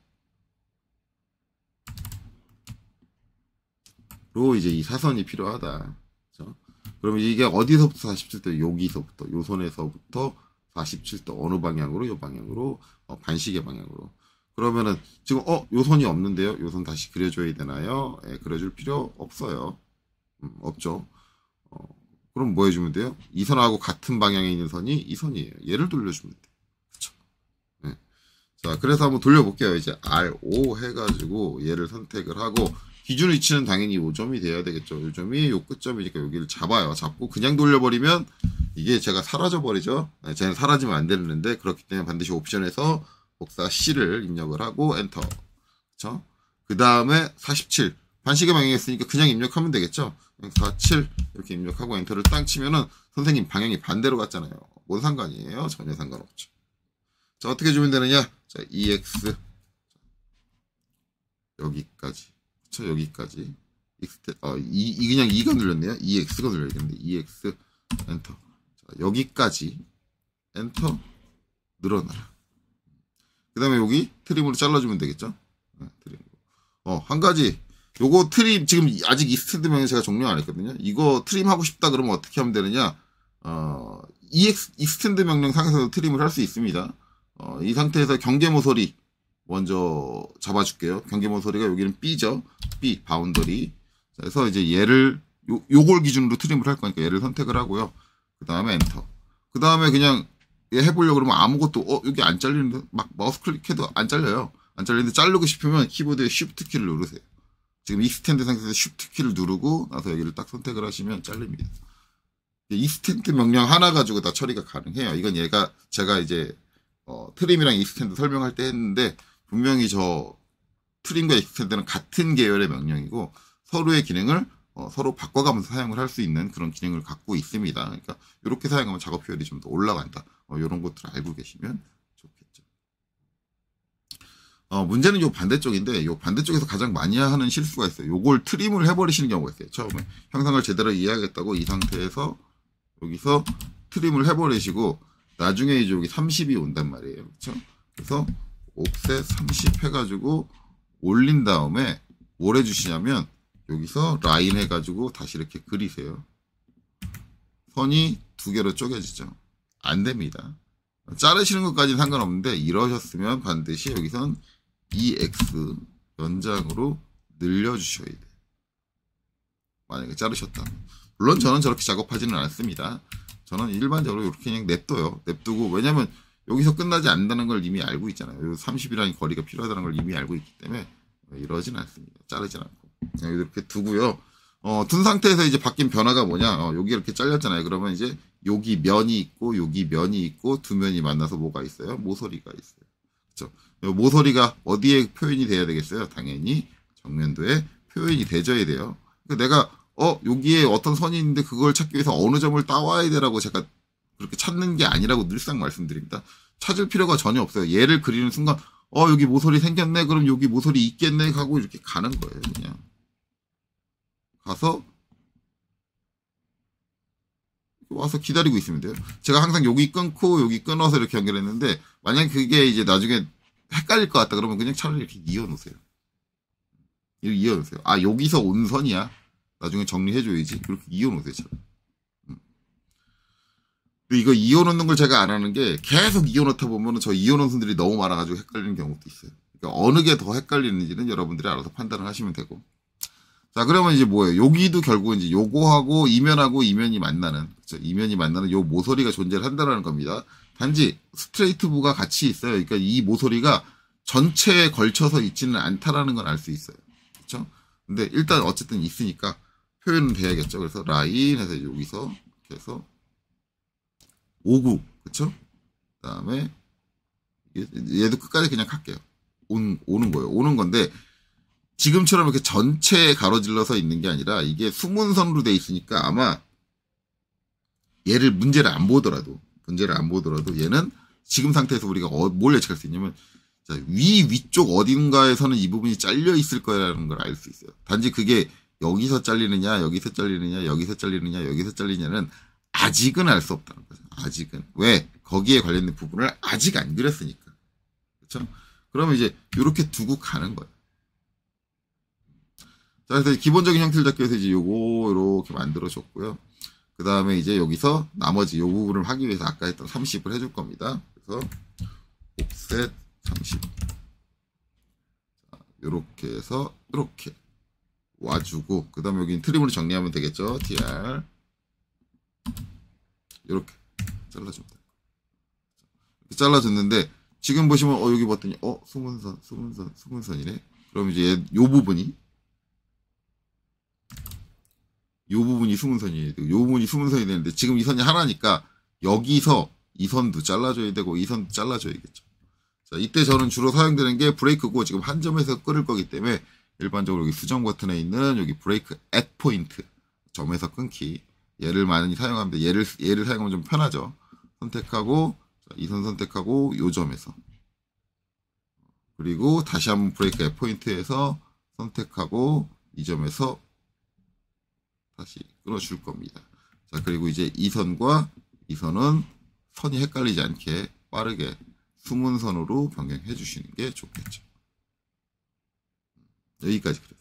로 이제 이 사선이 필요하다. 그쵸? 그러면 이게 어디서부터 47도? 여기서부터, 요 선에서부터 47도. 어느 방향으로? 요 방향으로, 반시계 방향으로. 그러면은 지금 요 선이 없는데요. 요 선 다시 그려줘야 되나요? 예, 그려줄 필요 없어요. 없죠. 그럼 뭐 해주면 돼요? 이 선하고 같은 방향에 있는 선이 이 선이에요. 얘를 돌려주면 돼요. 그쵸? 네. 자, 그래서 한번 돌려볼게요. 이제 R5 해가지고 얘를 선택을 하고 기준 위치는 당연히 요점이 돼야 되겠죠. 요점이 요 끝점이니까 여기를 잡아요. 잡고 그냥 돌려버리면 이게 제가 사라져버리죠. 네, 쟤는 사라지면 안 되는데 그렇기 때문에 반드시 옵션에서 복사 C를 입력을 하고 엔터. 그쵸? 그 다음에 47. 반시계 방향에 있으니까 그냥 입력하면 되겠죠. 47 이렇게 입력하고 엔터를 땅 치면은 선생님 방향이 반대로 갔잖아요. 뭔 상관이에요? 전혀 상관없죠. 자, 어떻게 주면 되느냐? 자, EX 여기까지. 그쵸? 여기까지. 그냥 2가 눌렸네요. EX가 눌려야겠는데 EX 엔터. 자, 여기까지 엔터 늘어나라. 그 다음에 여기 트림으로 잘라주면 되겠죠? 네, 트림. 한 가지. 요거 트림, 지금 아직 이스탠드 명령 제가 종료 안 했거든요. 이거 트림 하고 싶다 그러면 어떻게 하면 되느냐? 이스탠드 명령 상에서도 트림을 할 수 있습니다. 이 상태에서 경계 모서리 먼저 잡아줄게요. 경계 모서리가 여기는 B죠. B, 바운더리. 그래서 이제 얘를, 요걸 기준으로 트림을 할 거니까 얘를 선택을 하고요. 그 다음에 엔터. 그 다음에 그냥 얘 해보려고 그러면 아무것도, 여기 안 잘리는데? 막 마우스 클릭해도 안 잘려요. 안 잘리는데 자르고 싶으면 키보드에 Shift 키를 누르세요. 지금 이 스탠드 상태에서 Shift 키를 누르고 나서 여기를 딱 선택을 하시면 잘립니다. 이 스탠드 명령 하나 가지고 다 처리가 가능해요. 이건 제가 이제 트림이랑 이 스탠드 설명할 때 했는데 분명히 저 트림과 이 스탠드는 같은 계열의 명령이고 서로의 기능을 서로 바꿔가면서 사용을 할 수 있는 그런 기능을 갖고 있습니다. 그러니까 이렇게 사용하면 작업 효율이 좀 더 올라간다. 이런 것들을 알고 계시면 좋겠죠. 문제는 요 반대쪽인데, 요 반대쪽에서 가장 많이 하는 실수가 있어요. 요걸 트림을 해버리시는 경우가 있어요. 처음에. 형상을 제대로 이해하겠다고 이 상태에서, 여기서 트림을 해버리시고, 나중에 이제 여기 30이 온단 말이에요. 그쵸? 그래서, 옵셋 30 해가지고, 올린 다음에, 뭘 해주시냐면, 여기서 라인 해가지고, 다시 이렇게 그리세요. 선이 두 개로 쪼개지죠. 안 됩니다. 자르시는 것까지는 상관없는데, 이러셨으면 반드시 여기선 EX 연장으로 늘려주셔야 돼요. 만약에 자르셨다. 물론 저는 저렇게 작업하지는 않습니다. 저는 일반적으로 이렇게 그냥 냅둬요. 냅두고, 왜냐면 여기서 끝나지 않는다는 걸 이미 알고 있잖아요. 30이라는 거리가 필요하다는 걸 이미 알고 있기 때문에 이러진 않습니다. 자르진 않고. 그냥 이렇게 두고요. 둔 상태에서 이제 바뀐 변화가 뭐냐. 여기 이렇게 잘렸잖아요. 그러면 이제 여기 면이 있고, 여기 면이 있고, 두 면이 만나서 뭐가 있어요? 모서리가 있어요. 그쵸? 모서리가 어디에 표현이 돼야 되겠어요? 당연히 정면도에 표현이 돼줘야 돼요. 그러니까 내가 여기에 어떤 선이 있는데 그걸 찾기 위해서 어느 점을 따와야 되라고 제가 그렇게 찾는 게 아니라고 늘상 말씀드립니다. 찾을 필요가 전혀 없어요. 얘를 그리는 순간 여기 모서리 생겼네. 그럼 여기 모서리 있겠네 하고 이렇게 가는 거예요. 그냥 가서 와서 기다리고 있으면 돼요. 제가 항상 여기 끊고 여기 끊어서 이렇게 연결했는데 만약 그게 이제 나중에 헷갈릴 것 같다 그러면 그냥 차라리 이렇게 이어놓으세요. 이어놓으세요. 여기서 온 선이야. 나중에 정리해줘야지. 이렇게 이어놓으세요. 차라리. 근데 이거 이어놓는 걸 제가 안 하는 게 계속 이어놓다 보면은 저 이어놓은 선들이 너무 많아가지고 헷갈리는 경우도 있어요. 그러니까 어느 게 더 헷갈리는지는 여러분들이 알아서 판단을 하시면 되고. 자, 그러면 이제 뭐예요? 여기도 결국 이제 요거하고 이면이 만나는, 그쵸? 이면이 만나는 요 모서리가 존재를 한다는 겁니다. 단지 스트레이트부가 같이 있어요. 그러니까 이 모서리가 전체에 걸쳐서 있지는 않다라는 걸 알 수 있어요. 그렇죠? 근데 일단 어쨌든 있으니까 표현은 돼야겠죠. 그래서 라인 해서 여기서 이렇게 해서 59, 그렇죠? 그다음에 얘도 끝까지 그냥 갈게요. 오는 거예요. 오는 건데 지금처럼 이렇게 전체에 가로질러서 있는 게 아니라 이게 수문선으로 돼 있으니까 아마 얘를 문제를 안 보더라도 얘는 지금 상태에서 우리가 뭘 예측할 수 있냐면 자, 위쪽 어딘가에서는 이 부분이 잘려 있을 거라는 걸 알 수 있어요. 단지 그게 여기서 잘리느냐, 여기서 잘리느냐, 여기서 잘리느냐, 여기서 잘리냐는 아직은 알 수 없다는 거죠. 아직은. 왜? 거기에 관련된 부분을 아직 안 그렸으니까. 그렇죠? 그러면 이제 이렇게 두고 가는 거예요. 자, 그래서 기본적인 형태를 잡기 위해서 이제 요거 이렇게 만들어 줬고요. 그 다음에 이제 여기서 나머지 요 부분을 하기 위해서 아까 했던 30을 해줄 겁니다. 그래서 옵셋 30. 자, 요렇게 해서 이렇게 와주고, 그 다음에 여기는 트림으로 정리하면 되겠죠. tr. 요렇게 잘라줍니다. 이렇게 잘라줬는데, 지금 보시면, 여기 봤더니, 수문선이네. 그럼 이제 요 부분이 수문선이에요. 요 부분이 수문선이 되는데, 지금 이 선이 하나니까, 여기서 이 선도 잘라줘야 되고, 이 선도 잘라줘야겠죠. 자, 이때 저는 주로 사용되는 게 브레이크고, 지금 한 점에서 끊을 거기 때문에, 일반적으로 여기 수정 버튼에 있는 여기 브레이크 at 포인트, 점에서 끊기. 얘를 많이 사용하는데, 얘를 사용하면 좀 편하죠. 선택하고, 이 선 선택하고, 요 점에서. 그리고 다시 한번 브레이크 at 포인트에서 선택하고, 이 점에서 다시 끊어줄 겁니다. 자, 그리고 이제 이 선과 이 선은 선이 헷갈리지 않게 빠르게 수문선으로 변경해 주시는 게 좋겠죠. 여기까지 그랬어요.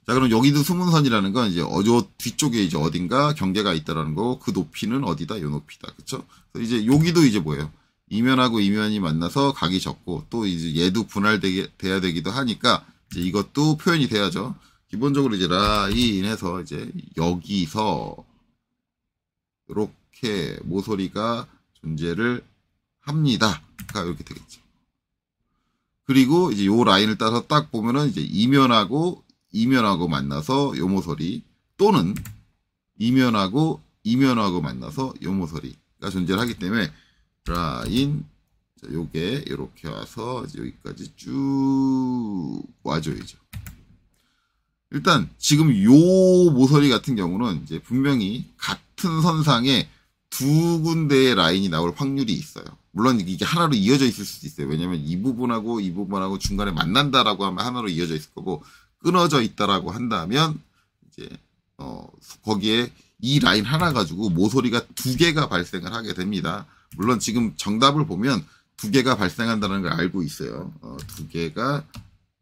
자, 그럼 여기도 수문선이라는 건 이제 요 뒤쪽에 이제 어딘가 경계가 있다라는 거고, 그 높이는 어디다? 요 높이다. 그쵸? 그래서 이제 여기도 이제 뭐예요? 이면하고 이면이 만나서 각이 적고, 또 이제 얘도 분할돼야 되기도 하니까, 이제 이것도 표현이 돼야죠. 기본적으로 이제 라인에서 이제 여기서 이렇게 모서리가 존재를 합니다. 이렇게 되겠죠. 그리고 이제 요 라인을 따서 딱 보면은 이제 이면하고 만나서 요 모서리, 또는 이면하고 만나서 요 모서리가 존재를 하기 때문에 라인, 자, 요게 이렇게 와서 이제 여기까지 쭉 와줘야죠. 일단 지금 요 모서리 같은 경우는 이제 분명히 같은 선상에 두 군데의 라인이 나올 확률이 있어요. 물론 이게 하나로 이어져 있을 수도 있어요. 왜냐면 이 부분하고 이 부분하고 중간에 만난다라고 하면 하나로 이어져 있을 거고, 끊어져 있다라고 한다면 이제 거기에 이 라인 하나 가지고 모서리가 두 개가 발생을 하게 됩니다. 물론 지금 정답을 보면 두 개가 발생한다는 걸 알고 있어요. 두 개가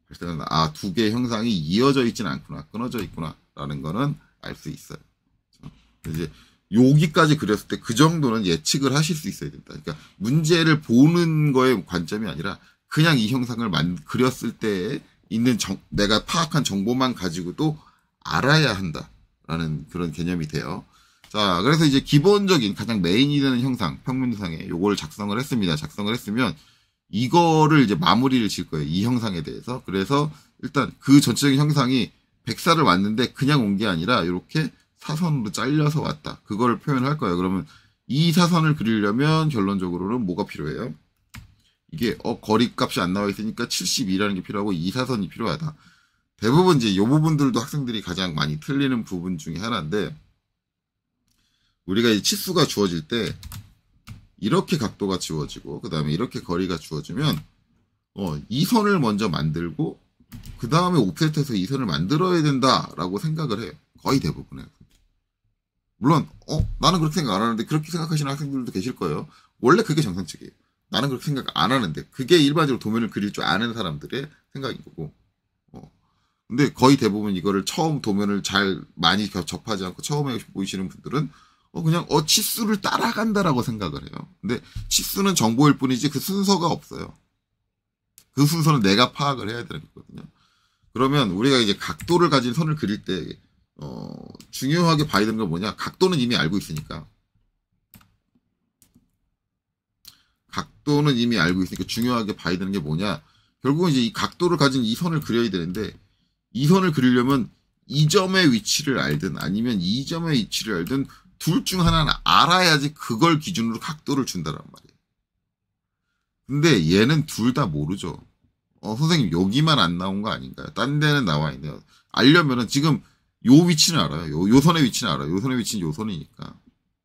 발생한다. 두 개의 형상이 이어져 있지는 않구나, 끊어져 있구나라는 거는 알 수 있어요. 이제 여기까지 그렸을 때 그 정도는 예측을 하실 수 있어야 된다. 그러니까 문제를 보는 거의 관점이 아니라 그냥 이 형상을 그렸을 때 있는 내가 파악한 정보만 가지고도 알아야 한다라는 그런 개념이 돼요. 자, 그래서 이제 기본적인 가장 메인이 되는 형상, 평면상에 요걸 작성을 했습니다. 작성을 했으면 이거를 이제 마무리를 질 거예요. 이 형상에 대해서. 그래서 일단 그 전체적인 형상이 백사를 왔는데 그냥 온 게 아니라 이렇게 사선으로 잘려서 왔다. 그거를 표현할 거예요. 그러면 이 사선을 그리려면 결론적으로는 뭐가 필요해요? 이게 거리값이 안 나와 있으니까 72라는 게 필요하고 이 사선이 필요하다. 대부분 이제 이 부분들도 학생들이 가장 많이 틀리는 부분 중에 하나인데, 우리가 이 치수가 주어질 때 이렇게 각도가 주어지고 그 다음에 이렇게 거리가 주어지면 이 선을 먼저 만들고 그 다음에 옵셋해서 이 선을 만들어야 된다라고 생각을 해요. 거의 대부분의 학생들. 물론 나는 그렇게 생각 안 하는데 그렇게 생각하시는 학생들도 계실 거예요. 원래 그게 정상적이에요. 나는 그렇게 생각 안 하는데, 그게 일반적으로 도면을 그릴 줄 아는 사람들의 생각인 거고. 근데 거의 대부분 이거를 처음 도면을 많이 접하지 않고 처음에 보이시는 분들은 그냥 치수를 따라간다라고 생각을 해요. 근데 치수는 정보일 뿐이지 그 순서가 없어요. 그 순서는 내가 파악을 해야 되는 거거든요. 그러면 우리가 이제 각도를 가진 선을 그릴 때 중요하게 봐야 되는 건 뭐냐? 각도는 이미 알고 있으니까. 각도는 이미 알고 있으니까 중요하게 봐야 되는 게 뭐냐? 결국은 이제 이 각도를 가진 이 선을 그려야 되는데, 이 선을 그리려면 이 점의 위치를 알든 아니면 이 점의 위치를 알든 둘 중 하나는 알아야지 그걸 기준으로 각도를 준다란 말이에요. 근데 얘는 둘 다 모르죠. 선생님 여기만 안 나온 거 아닌가요? 딴 데는 나와 있네요. 알려면은 지금 요 위치는 알아요. 요 선의 위치는 알아요. 요 선의 위치는 요 선이니까.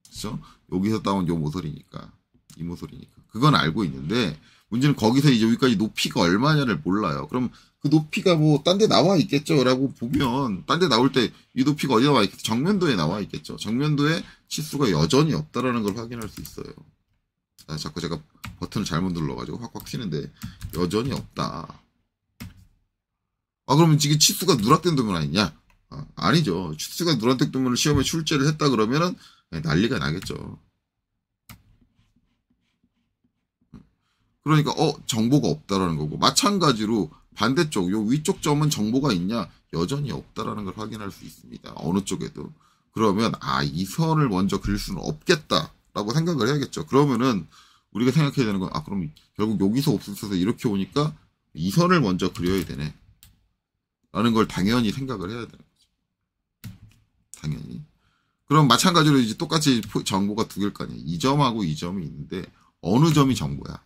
그렇죠? 여기서 따온 요 모서리니까. 이 모서리니까. 그건 알고 있는데 문제는 거기서 이제 여기까지 높이가 얼마냐를 몰라요. 그럼 그 높이가 뭐 딴 데 나와 있겠죠라고 보면 딴 데 나올 때 이 높이가 어디 나와 있겠죠? 정면도에 나와 있겠죠. 정면도에 치수가 여전히 없다라는 걸 확인할 수 있어요. 아, 자꾸 제가 버튼을 잘못 눌러가지고 확확 튀는데 여전히 없다. 아, 그러면 지금 치수가 누락된 도면 아니냐? 아, 아니죠. 치수가 누락된 도면을 시험에 출제를 했다 그러면은 난리가 나겠죠. 그러니까 정보가 없다라는 거고, 마찬가지로 반대쪽 요 위쪽 점은 정보가 있냐? 여전히 없다라는 걸 확인할 수 있습니다. 어느 쪽에도. 그러면 이 선을 먼저 그릴 수는 없겠다라고 생각을 해야겠죠. 그러면은 우리가 생각해야 되는 건 그럼 결국 여기서 없어서 이렇게 오니까 이 선을 먼저 그려야 되네 라는 걸 당연히 생각을 해야 되는 거죠. 당연히. 그럼 마찬가지로 이제 똑같이 정보가 두 개일 거 아니에요. 이 점하고 이 점이 있는데 어느 점이 정보야?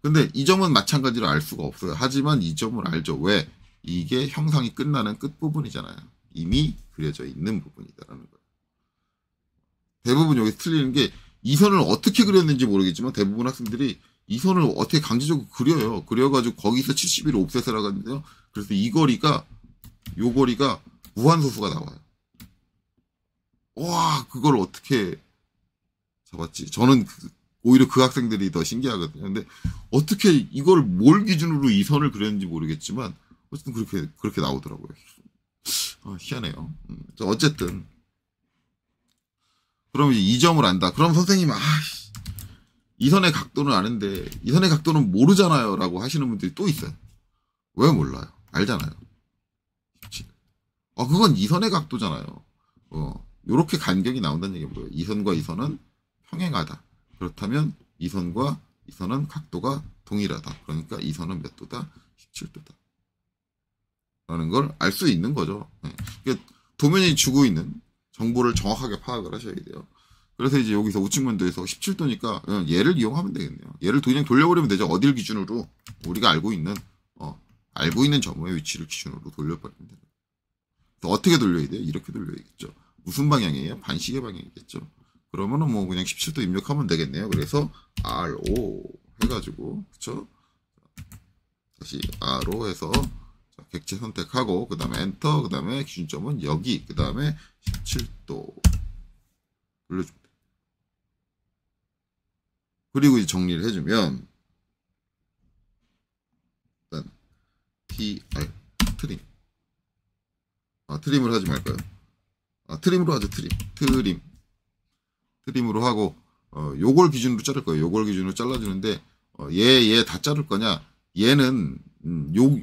근데 이 점은 마찬가지로 알 수가 없어요. 하지만 이 점을 알죠. 왜? 이게 형상이 끝나는 끝부분이잖아요. 이미 그려져 있는 부분이다라는 거예요. 대부분 여기서 틀리는 게 이 선을 어떻게 그렸는지 모르겠지만 대부분 학생들이 이 선을 어떻게 강제적으로 그려요. 그려가지고 거기서 71을 옵셋을 하거든요. 그래서 요 거리가 무한소수가 나와요. 와, 그걸 어떻게 잡았지? 저는 오히려 그 학생들이 더 신기하거든요. 근데 어떻게 이걸 뭘 기준으로 이 선을 그렸는지 모르겠지만 어쨌든 그렇게 나오더라고요. 희한해요. 어쨌든 그럼 이제 이 점을 안다. 그럼 선생님 이 선의 각도는 아는데 이 선의 각도는 모르잖아요 라고 하시는 분들이 또 있어요. 왜 몰라요? 알잖아요. 그건 이 선의 각도잖아요. 요렇게 간격이 나온다는 얘기가 뭐예요? 이 선과 이 선은 평행하다. 그렇다면 이 선과 이 선은 각도가 동일하다. 그러니까 이 선은 몇 도다? 17도다. 라는 걸 알 수 있는 거죠. 그러니까 도면이 주고 있는 정보를 정확하게 파악을 하셔야 돼요. 그래서 이제 여기서 우측면도에서 17도니까 얘를 이용하면 되겠네요. 얘를 그냥 돌려버리면 되죠. 어딜 기준으로 우리가 알고 있는 점의 위치를 기준으로 돌려버리면 돼요. 어떻게 돌려야 돼요? 이렇게 돌려야겠죠. 무슨 방향이에요? 반시계 방향이겠죠. 그러면은 뭐 그냥 17도 입력하면 되겠네요. 그래서 RO 해가지고 그쵸? 다시 RO 해서 객체 선택하고 그 다음에 엔터 그 다음에 기준점은 여기 그 다음에 17도 돌려줍니다. 그리고 이제 정리를 해주면 일단 TR 트림 트림을 하지 말까요? 트림으로 하죠. 트림으로 하고 요걸 기준으로 자를 거예요. 요걸 기준으로 잘라주는데 얘 다 자를 거냐? 얘는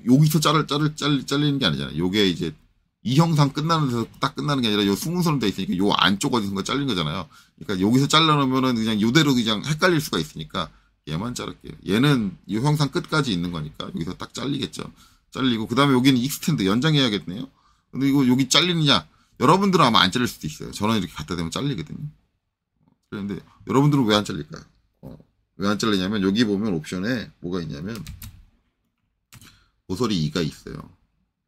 여기서 잘리는 게 아니잖아요. 요게 이제 이 형상 끝나는 데서 딱 끝나는 게 아니라 요 승분선으로 돼 있으니까 요 안쪽 어디선가 잘린 거잖아요. 그러니까 여기서 잘라놓으면은 그냥 요대로 그냥 헷갈릴 수가 있으니까 얘만 자를게요. 얘는 이 형상 끝까지 있는 거니까 여기서 딱 잘리겠죠. 잘리고 그 다음에 여기는 익스텐드 연장해야겠네요. 근데 이거 여기 잘리느냐? 여러분들은 아마 안 잘릴 수도 있어요. 저는 이렇게 갖다 대면 잘리거든요. 그런데 여러분들은 왜 안 잘릴까요? 왜 안 잘리냐면 여기 보면 옵션에 뭐가 있냐면 모서리 2가 있어요.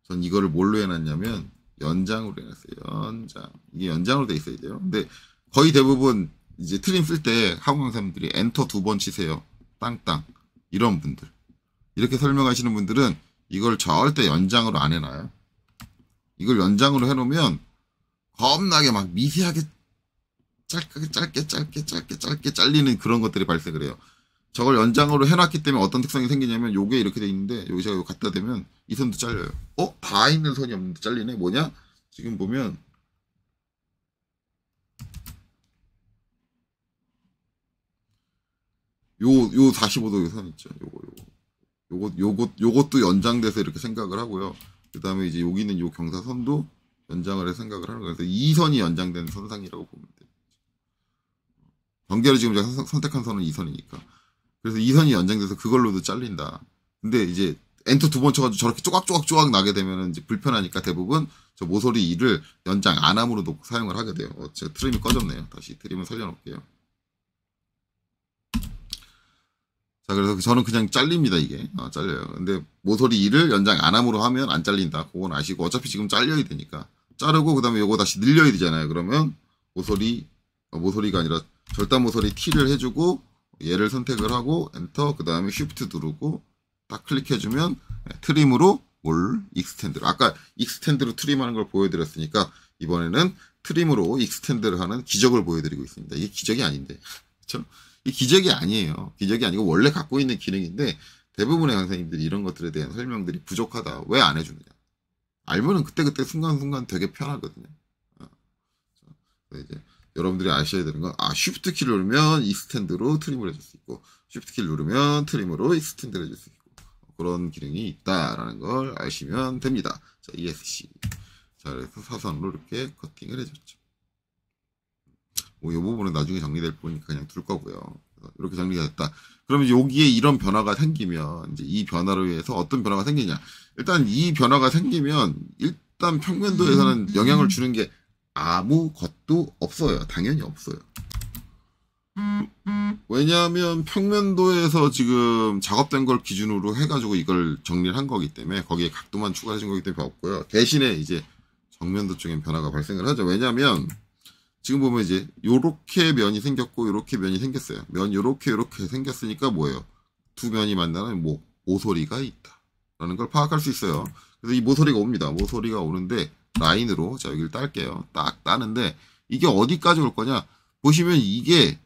전 이거를 뭘로 해놨냐면 연장으로 해놨어요. 연장. 이게 연장으로 돼 있어야 돼요. 근데 거의 대부분 이제 트림 쓸 때 학원 강사님들이 엔터 2번 치세요. 땅땅. 이런 분들. 이렇게 설명하시는 분들은 이걸 절대 연장으로 안 해놔요. 이걸 연장으로 해놓으면 겁나게 막 미세하게 짧게 잘리는 그런 것들이 발생을 해요. 저걸 연장으로 해놨기 때문에 어떤 특성이 생기냐면 요게 이렇게 돼 있는데 여기 제가 갖다 대면 이 선도 잘려요. 다 있는 선이 없는데 잘리네. 뭐냐? 지금 보면 요 45도 선 있죠. 요것도 연장돼서 이렇게 생각을 하고요. 그 다음에 이제 여기는 요 경사선도 연장을 해서 생각을 하는 거예요. 그래서 이 선이 연장된 선상이라고 보면 돼요. 경계를 지금 제가 선택한 선은 이 선이니까. 그래서 이 선이 연장돼서 그걸로도 잘린다. 근데 이제 엔터 2번 쳐가지고 저렇게 쪼각쪼각 나게 되면 이제 불편하니까 대부분 저 모서리 2를 연장 안함으로 놓고 사용을 하게 돼요. 제가 트림이 꺼졌네요. 다시 트림을 살려놓을게요. 자, 그래서 저는 그냥 잘립니다, 이게. 잘려요. 근데 모서리 2를 연장 안함으로 하면 안 잘린다. 그건 아시고 어차피 지금 잘려야 되니까. 자르고 그다음에 요거 다시 늘려야 되잖아요. 그러면 모서리가 아니라 절단 모서리 T를 해주고 얘를 선택을 하고 엔터, 그 다음에 쉬프트 누르고 딱 클릭해주면 트림으로 올 익스텐드로, 아까 익스텐드로 트림하는 걸 보여드렸으니까 이번에는 트림으로 익스텐드를 하는 기적을 보여드리고 있습니다. 이게 기적이 아닌데, 그렇죠? 이 기적이 아니에요. 기적이 아니고 원래 갖고 있는 기능인데 대부분의 강사님들이 이런 것들에 대한 설명들이 부족하다. 왜 안 해주느냐? 알면은 그때그때 순간순간 되게 편하거든요. 이제 여러분들이 아셔야 되는 건, 쉬프트 키를 누르면 익스텐드로 트림을 해줄 수 있고, 쉬프트 키를 누르면 트림으로 익스텐드를 해줄 수 있고, 그런 기능이 있다라는 걸 아시면 됩니다. 자, ESC. 자, 그래서 사선으로 이렇게 커팅을 해줬죠. 이 부분은 나중에 정리될 부분이니까 그냥 둘 거고요. 이렇게 정리가 됐다. 그러면 여기에 이런 변화가 생기면, 이제 이 변화로 인해서 어떤 변화가 생기냐. 일단 이 변화가 생기면, 일단 평면도에서는 영향을 주는 게 아무것도 없어요. 당연히 없어요. 왜냐하면 평면도에서 지금 작업된 걸 기준으로 해가지고 이걸 정리를 한 거기 때문에, 거기에 각도만 추가해준 거기 때문에 없고요. 대신에 이제 정면도 쪽엔 변화가 발생을 하죠. 왜냐하면 지금 보면 이제 요렇게 면이 생겼고 요렇게 면이 생겼어요. 면 요렇게 생겼으니까 뭐예요? 두 면이 만나는 모서리가 있다 라는 걸 파악할 수 있어요. 그래서 이 모서리가 옵니다. 모서리가 오는데 라인으로, 자, 여기를 딸게요. 딱 따는데 이게 어디까지 올 거냐? 보시면 이게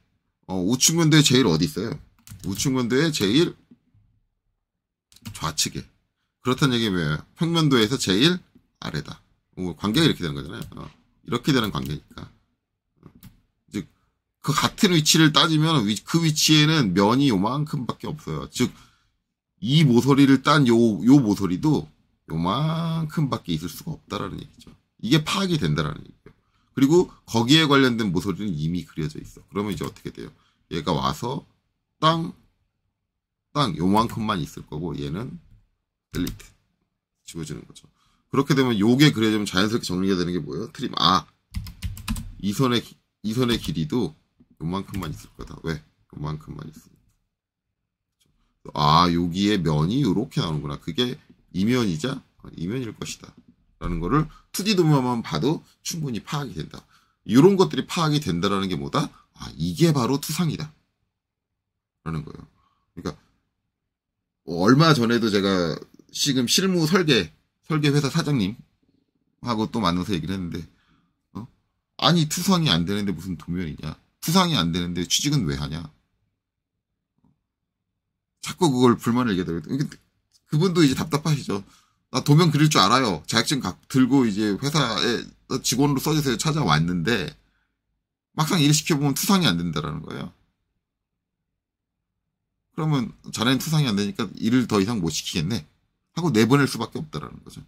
우측면도에 제일 어디 있어요? 우측면도에 제일 좌측에. 그렇다는 얘기는 뭐예요? 평면도에서 제일 아래다. 관계가 이렇게 되는 거잖아요. 이렇게 되는 관계니까. 즉, 그 같은 위치를 따지면 그 위치에는 면이 요만큼밖에 없어요. 즉, 이 모서리를 딴 요 모서리도 요만큼밖에 있을 수가 없다라는 얘기죠. 이게 파악이 된다라는 얘기예요. 그리고 거기에 관련된 모서리는 이미 그려져 있어. 그러면 이제 어떻게 돼요? 얘가 와서 땅 요만큼만 있을 거고 얘는 델리트 지워지는 거죠. 그렇게 되면 요게 그려지면 자연스럽게 정리가 되는 게 뭐예요? 트림. 이 선의 길이도 요만큼만 있을 거다. 왜? 요만큼만 있습니다. 여기에 면이 요렇게 나오는구나. 그게 이면이자 이면일 것이다 라는 거를 2D 도면만 봐도 충분히 파악이 된다. 이런 것들이 파악이 된다라는 게 뭐다? 이게 바로 투상이다 라는 거예요. 그러니까 얼마 전에도 제가 지금 실무 설계 회사 사장님하고 또 만나서 얘기를 했는데, 아니 투상이 안 되는데 무슨 도면이냐? 투상이 안 되는데 취직은 왜 하냐? 자꾸 그걸 불만을 얘기하더라고요. 그분도 이제 답답하시죠. 나 도면 그릴 줄 알아요. 자격증 들고 이제 회사에 직원으로 써주세요 찾아왔는데 막상 일 시켜보면 투상이 안 된다라는 거예요. 그러면 자네는 투상이 안 되니까 일을 더 이상 못 시키겠네 하고 내보낼 수밖에 없다라는 거죠.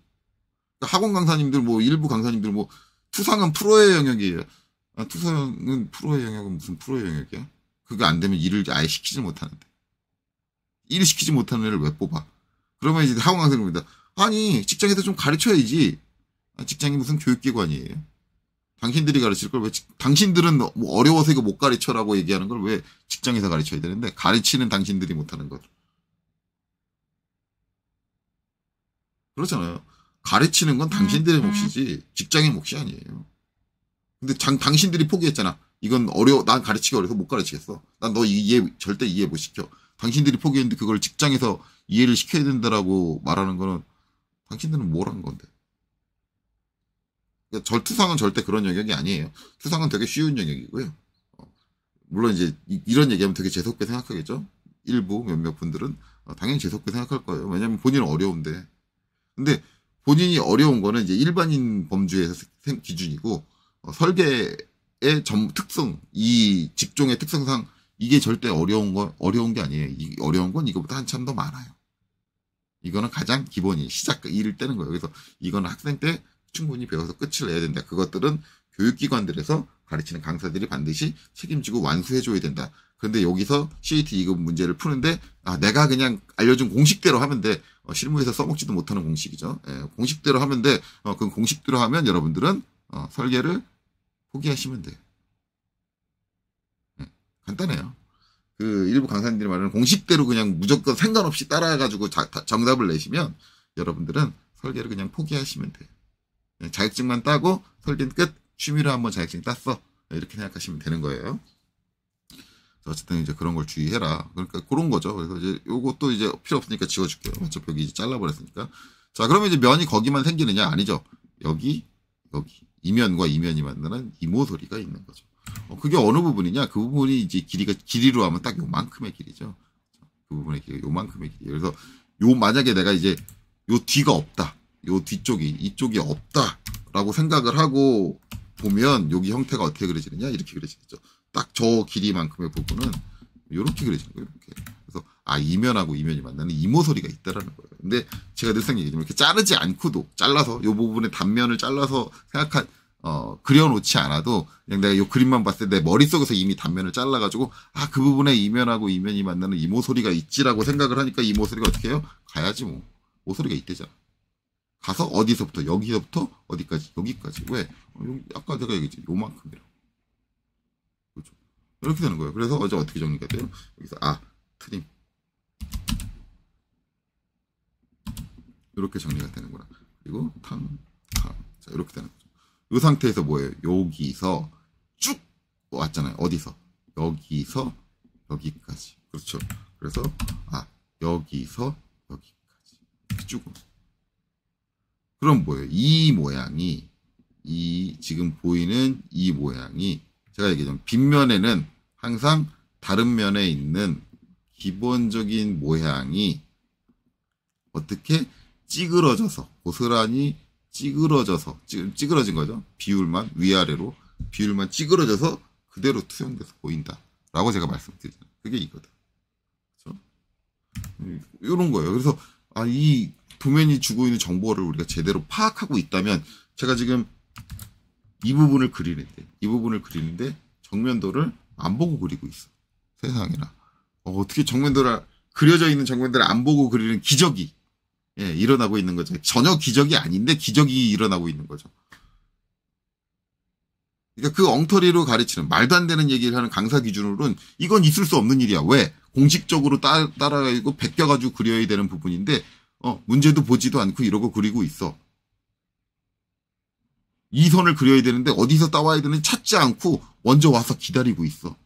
그러니까 학원 강사님들 일부 강사님들 투상은 프로의 영역이에요. 투상은 프로의 영역은 무슨 프로의 영역이야? 그게 안 되면 일을 아예 시키지 못하는데. 일을 시키지 못하는 애를 왜 뽑아? 그러면 이제 학원 강사님입니다. 아니 직장에서 좀 가르쳐야지. 직장이 무슨 교육기관이에요? 당신들이 가르칠 걸 왜 당신들은 어려워서 이거 못 가르쳐라고 얘기하는 걸 왜 직장에서 가르쳐야 되는데 가르치는 당신들이 못하는 것. 그렇잖아요. 가르치는 건 당신들의 몫이지 직장의 몫이 아니에요. 근데 당신들이 포기했잖아. 이건 난 가르치기 어려서 못 가르치겠어. 난 너 절대 이해 못 시켜. 당신들이 포기했는데 그걸 직장에서 이해를 시켜야 된다라고 말하는 거는 당신들은 뭘 한 건데. 그러니까 투상은 절대 그런 영역이 아니에요. 투상은 되게 쉬운 영역이고요. 물론 이제 이런 얘기하면 되게 재수없게 생각하겠죠. 일부 몇몇 분들은 당연히 재수없게 생각할 거예요. 왜냐면 본인은 어려운데. 근데 본인이 어려운 거는 이제 일반인 범주에서 기준이고 설계의 특성, 이 직종의 특성상 이게 절대 어려운 게 아니에요. 어려운 건 이거보다 한참 더 많아요. 이거는 가장 기본이 일을 떼는 거예요. 그래서 이거는 학생 때 충분히 배워서 끝을 내야 된다. 그것들은 교육기관들에서 가르치는 강사들이 반드시 책임지고 완수해줘야 된다. 그런데 여기서 CAT 2급 문제를 푸는데 내가 그냥 알려준 공식대로 하면 돼. 실무에서 써먹지도 못하는 공식이죠. 공식대로 하면 돼. 그 공식대로 하면 여러분들은 설계를 포기하시면 돼요. 간단해요. 그 일부 강사님들이 말하는 공식대로 그냥 무조건 상관없이 따라가지고 정답을 내시면 여러분들은 설계를 그냥 포기하시면 돼요. 자격증만 따고 설계는 끝. 취미로 한번 자격증 땄어. 이렇게 생각하시면 되는 거예요. 어쨌든 이제 그런 걸 주의해라. 그러니까 그런 거죠. 그래서 이제 요것도 이제 필요 없으니까 지워줄게요. 어차피 여기 이제 잘라버렸으니까. 자, 그러면 이제 면이 거기만 생기느냐? 아니죠. 여기, 여기. 이면과 이면이 만나는 이모소리가 있는 거죠. 그게 어느 부분이냐? 그 부분이 이제 길이로 하면 딱 요만큼의 길이죠. 그 부분의 길이가 요만큼의 길이. 그래서 만약에 내가 이제 요 뒤가 없다. 요 뒤쪽이, 이쪽이 없다라고 생각을 하고 보면 여기 형태가 어떻게 그려지느냐? 이렇게 그려지겠죠. 딱 저 길이만큼의 부분은 이렇게 그려지는 거예요. 이렇게. 그래서 이면하고 이면이 만나는 이모소리가 있다라는 거예요. 근데 제가 늘상 얘기하지만 이렇게 자르지 않고도 잘라서 요 부분의 단면을 잘라서 그려놓지 않아도 그냥 내가 요 그림만 봤을 때 내 머릿속에서 이미 단면을 잘라가지고 그 부분에 이면하고 이면이 만나는 이모소리가 있지라고 생각을 하니까 이모소리가 어떻게 해요? 가야지 뭐. 모소리가 있대잖아. 가서 어디서부터 여기서부터 어디까지 여기까지. 왜? 아까 제가 얘기했지. 요만큼이라고. 그렇죠. 이렇게 되는 거예요. 그래서 어떻게 정리가 돼요? 여기서 트림. 이렇게 정리가 되는구나. 그리고 자, 이렇게 되는 거죠. 이 상태에서 뭐예요? 여기서 쭉 왔잖아요. 어디서? 여기서 여기까지. 그렇죠. 그래서 여기서 여기까지. 이렇게 쭉. 그럼 뭐예요? 이 모양이 지금 보이는 이 모양이 제가 얘기했죠. 빗면에는 항상 다른 면에 있는 기본적인 모양이 어떻게 찌그러져서 고스란히 찌그러진 거죠. 비율만 위아래로 비율만 찌그러져서 그대로 투영돼서 보인다라고 제가 말씀드리잖아요. 그게 이거든. 그렇죠? 이런 거예요. 그래서 이 도면이 주고 있는 정보를 우리가 제대로 파악하고 있다면 제가 지금 이 부분을 그리는데 정면도를 안 보고 그리고 있어. 세상에나. 어떻게 그려져 있는 정면도를 안 보고 그리는 기적이 일어나고 있는 거죠. 전혀 기적이 아닌데 기적이 일어나고 있는 거죠. 그러니까 그 엉터리로 가르치는 말도 안 되는 얘기를 하는 강사 기준으로는 이건 있을 수 없는 일이야. 왜? 공식적으로 따라가지고 베껴가지고 그려야 되는 부분인데 문제도 보지도 않고 이러고 그리고 있어. 이 선을 그려야 되는데 어디서 따와야 되는지 찾지 않고 먼저 와서 기다리고 있어.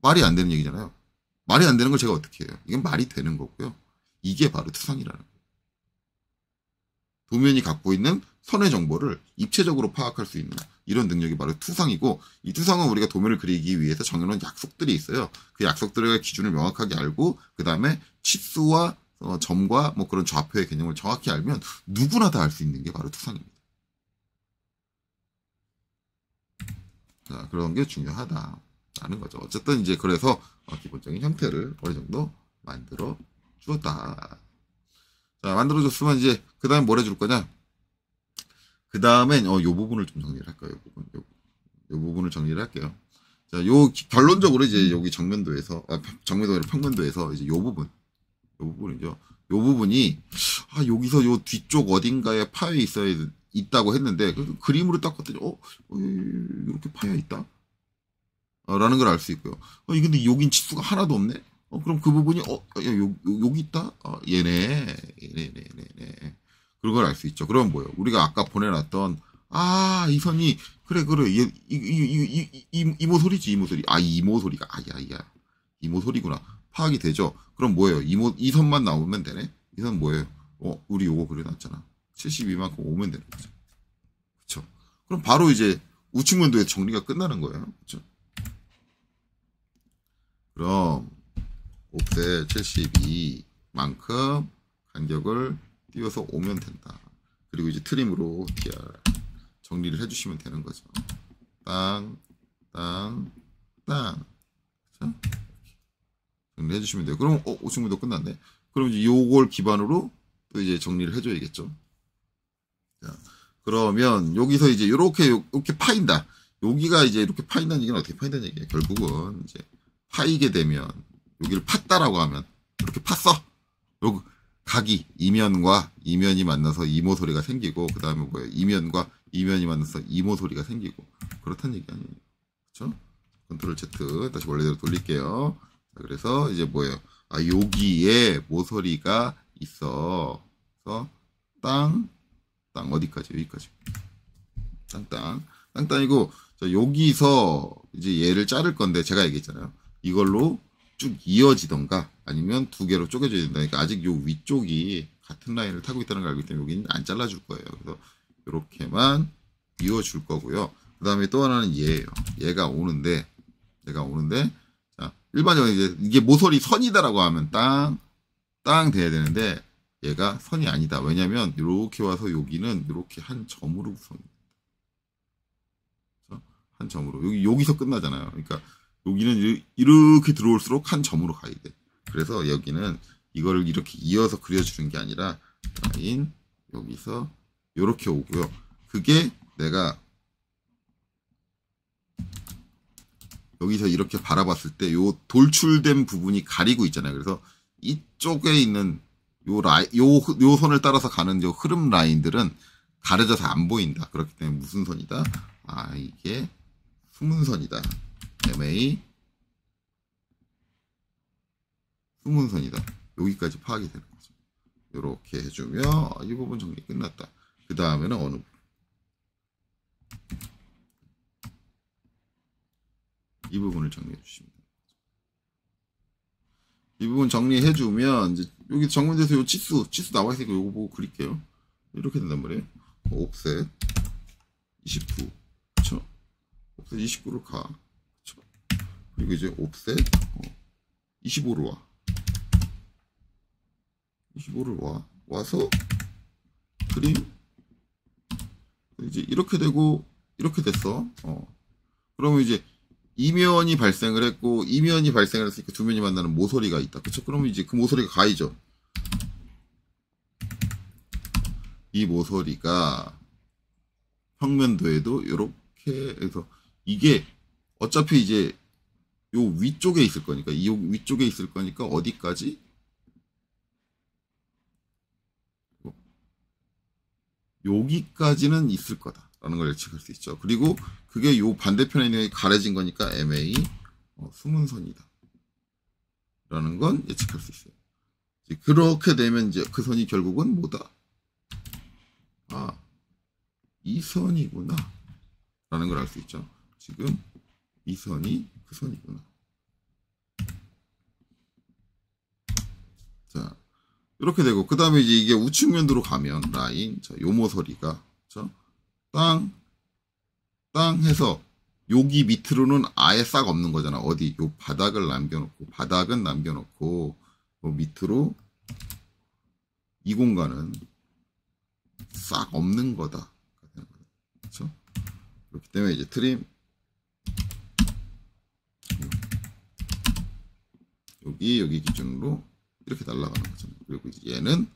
말이 안 되는 얘기잖아요. 말이 안 되는 걸 제가 어떻게 해요? 이건 말이 되는 거고요. 이게 바로 투상이라는 거예요. 도면이 갖고 있는 선의 정보를 입체적으로 파악할 수 있는 이런 능력이 바로 투상이고, 이 투상은 우리가 도면을 그리기 위해서 정해놓은 약속들이 있어요. 그 약속들의 기준을 명확하게 알고 그 다음에 치수와 점과 뭐 그런 좌표의 개념을 정확히 알면 누구나 다 알 수 있는 게 바로 투상입니다. 자, 그런 게 중요하다라는 거죠. 어쨌든 이제 그래서 기본적인 형태를 어느 정도 만들어 주었다. 자, 만들어 줬으면 이제 그 다음에 뭘 해줄 거냐? 그 다음엔 요 부분을 좀 정리를 할까요? 요 부분을 정리를 할게요. 자, 결론적으로 이제 여기 정면도에서 정면도나 평면도에서 이제 요 부분이죠. 요 부분이 여기서 요 뒤쪽 어딘가에 파여 있다고 했는데 그림으로 딱 봤더니 이렇게 파여 있다 라는 걸 알 수 있고요. 근데 여긴 치수가 하나도 없네. 그럼 그 부분이 여기 있다. 얘네. 그런 걸 알 수 있죠. 그럼 뭐예요? 우리가 아까 보내놨던 이 선이 그래 이모소리지. 이모소리. 이모소리가 이모소리구나. 파악이 되죠. 그럼 뭐예요? 이 선만 나오면 되네. 이 선 뭐예요? 우리 요거 그려놨잖아. 72만큼 오면 되는 거죠. 그렇죠. 그럼 바로 이제 우측면도에 정리가 끝나는 거예요. 그렇죠. 그럼 옵셋 72만큼 간격을 띄워서 오면 된다. 그리고 이제 트림으로 TR 정리를 해주시면 되는 거죠. 땅. 그렇죠? 정리해 주시면 돼요. 그럼 우측면도 끝났네. 그럼 이제 요걸 기반으로 또 이제 정리를 해줘야겠죠. 자, 그러면 여기서 이제 이렇게 파인다. 여기가 이제 이렇게 파인다는 얘기는 어떻게 파인다는 얘기예요? 결국은 이제 파이게 되면 여기를 팠다라고 하면 이렇게 팠어. 요 각이 이면과 이면이 만나서 이모소리가 생기고 그 다음에 뭐예요? 이면과 이면이 만나서 이모소리가 생기고 그렇다는 얘기 아니에요. 그렇죠? 컨트롤 Z 다시 원래대로 돌릴게요. 자, 그래서 이제 뭐예요? 여기에 모소리가 있어. 그래서 땅 어디까지? 여기까지. 땅이고 자, 여기서 이제 얘를 자를 건데 제가 얘기했잖아요. 이걸로 쭉 이어지던가 아니면 두 개로 쪼개져야 된다. 그러니까 아직 요 위쪽이 같은 라인을 타고 있다는 걸 알기 때문에 여기는 안 잘라줄 거예요. 그래서 이렇게만 이어줄 거고요. 그 다음에 또 하나는 얘예요. 얘가 오는데 자, 일반적으로 이제 이게 모서리 선이다라고 하면 땅 돼야 되는데 얘가 선이 아니다. 왜냐면 이렇게 와서 여기는 이렇게 한 점으로 구성입니다. 한 점으로 여기서 끝나잖아요. 그러니까 여기는 이렇게 들어올수록 한 점으로 가야 돼. 그래서 여기는 이거를 이렇게 이어서 그려주는 게 아니라 라인 여기서 이렇게 오고요. 그게 내가 여기서 이렇게 바라봤을 때 요 돌출된 부분이 가리고 있잖아요. 그래서 이쪽에 있는 요 선을 따라서 가는 요 흐름 라인들은 가려져서 안 보인다. 그렇기 때문에 무슨 선이다? 아, 이게 수문선이다. MA 수문선이다. 여기까지 파악이 되는 거죠. 이렇게 해주면 이 부분 정리 끝났다. 그 다음에는 어느 부분? 이 부분을 정리해 주시면 됩니다. 이 부분 정리해 주면 이제 여기 정문에서 요 치수 나와 있으니까 요거 보고 그릴게요. 이렇게 된단 말이에요. 옵셋 29, 그렇죠? 옵셋 29로 가, 그렇죠? 그리고 이제 옵셋 25로 와. 25를 와서 그림 이제 이렇게 되고 이렇게 됐어. 그러면 이제 이면이 발생을 했고 이면이 발생을 했으니까 두 면이 만나는 모서리가 있다. 그쵸? 그러면 이제 그 모서리가 가이죠. 이 모서리가 평면도에도 이렇게 해서 이게 어차피 이제 요 위쪽에 있을 거니까 이 위쪽에 있을 거니까 어디까지? 여기까지는 있을 거다라는 걸 예측할 수 있죠. 그리고 그게 요 반대편에 있는 게 가려진 거니까 MA 수문선이다 라는 건 예측할 수 있어요. 그렇게 되면 이제 그 선이 결국은 뭐다? 아, 이 선이구나 라는 걸 알 수 있죠. 지금 이 선이 그 선이구나. 자, 이렇게 되고 그 다음에 이제 이게 우측 면도로 가면 라인, 자, 요 모서리가 그렇죠? 땅 해서 여기 밑으로는 아예 싹 없는 거잖아. 어디? 요 바닥을 남겨놓고 바닥은 남겨놓고 요 밑으로 이 공간은 싹 없는 거다. 그렇죠? 그렇기 때문에 이제 트림 여기 기준으로 이렇게 날아가는 거죠. 그리고 이제 얘는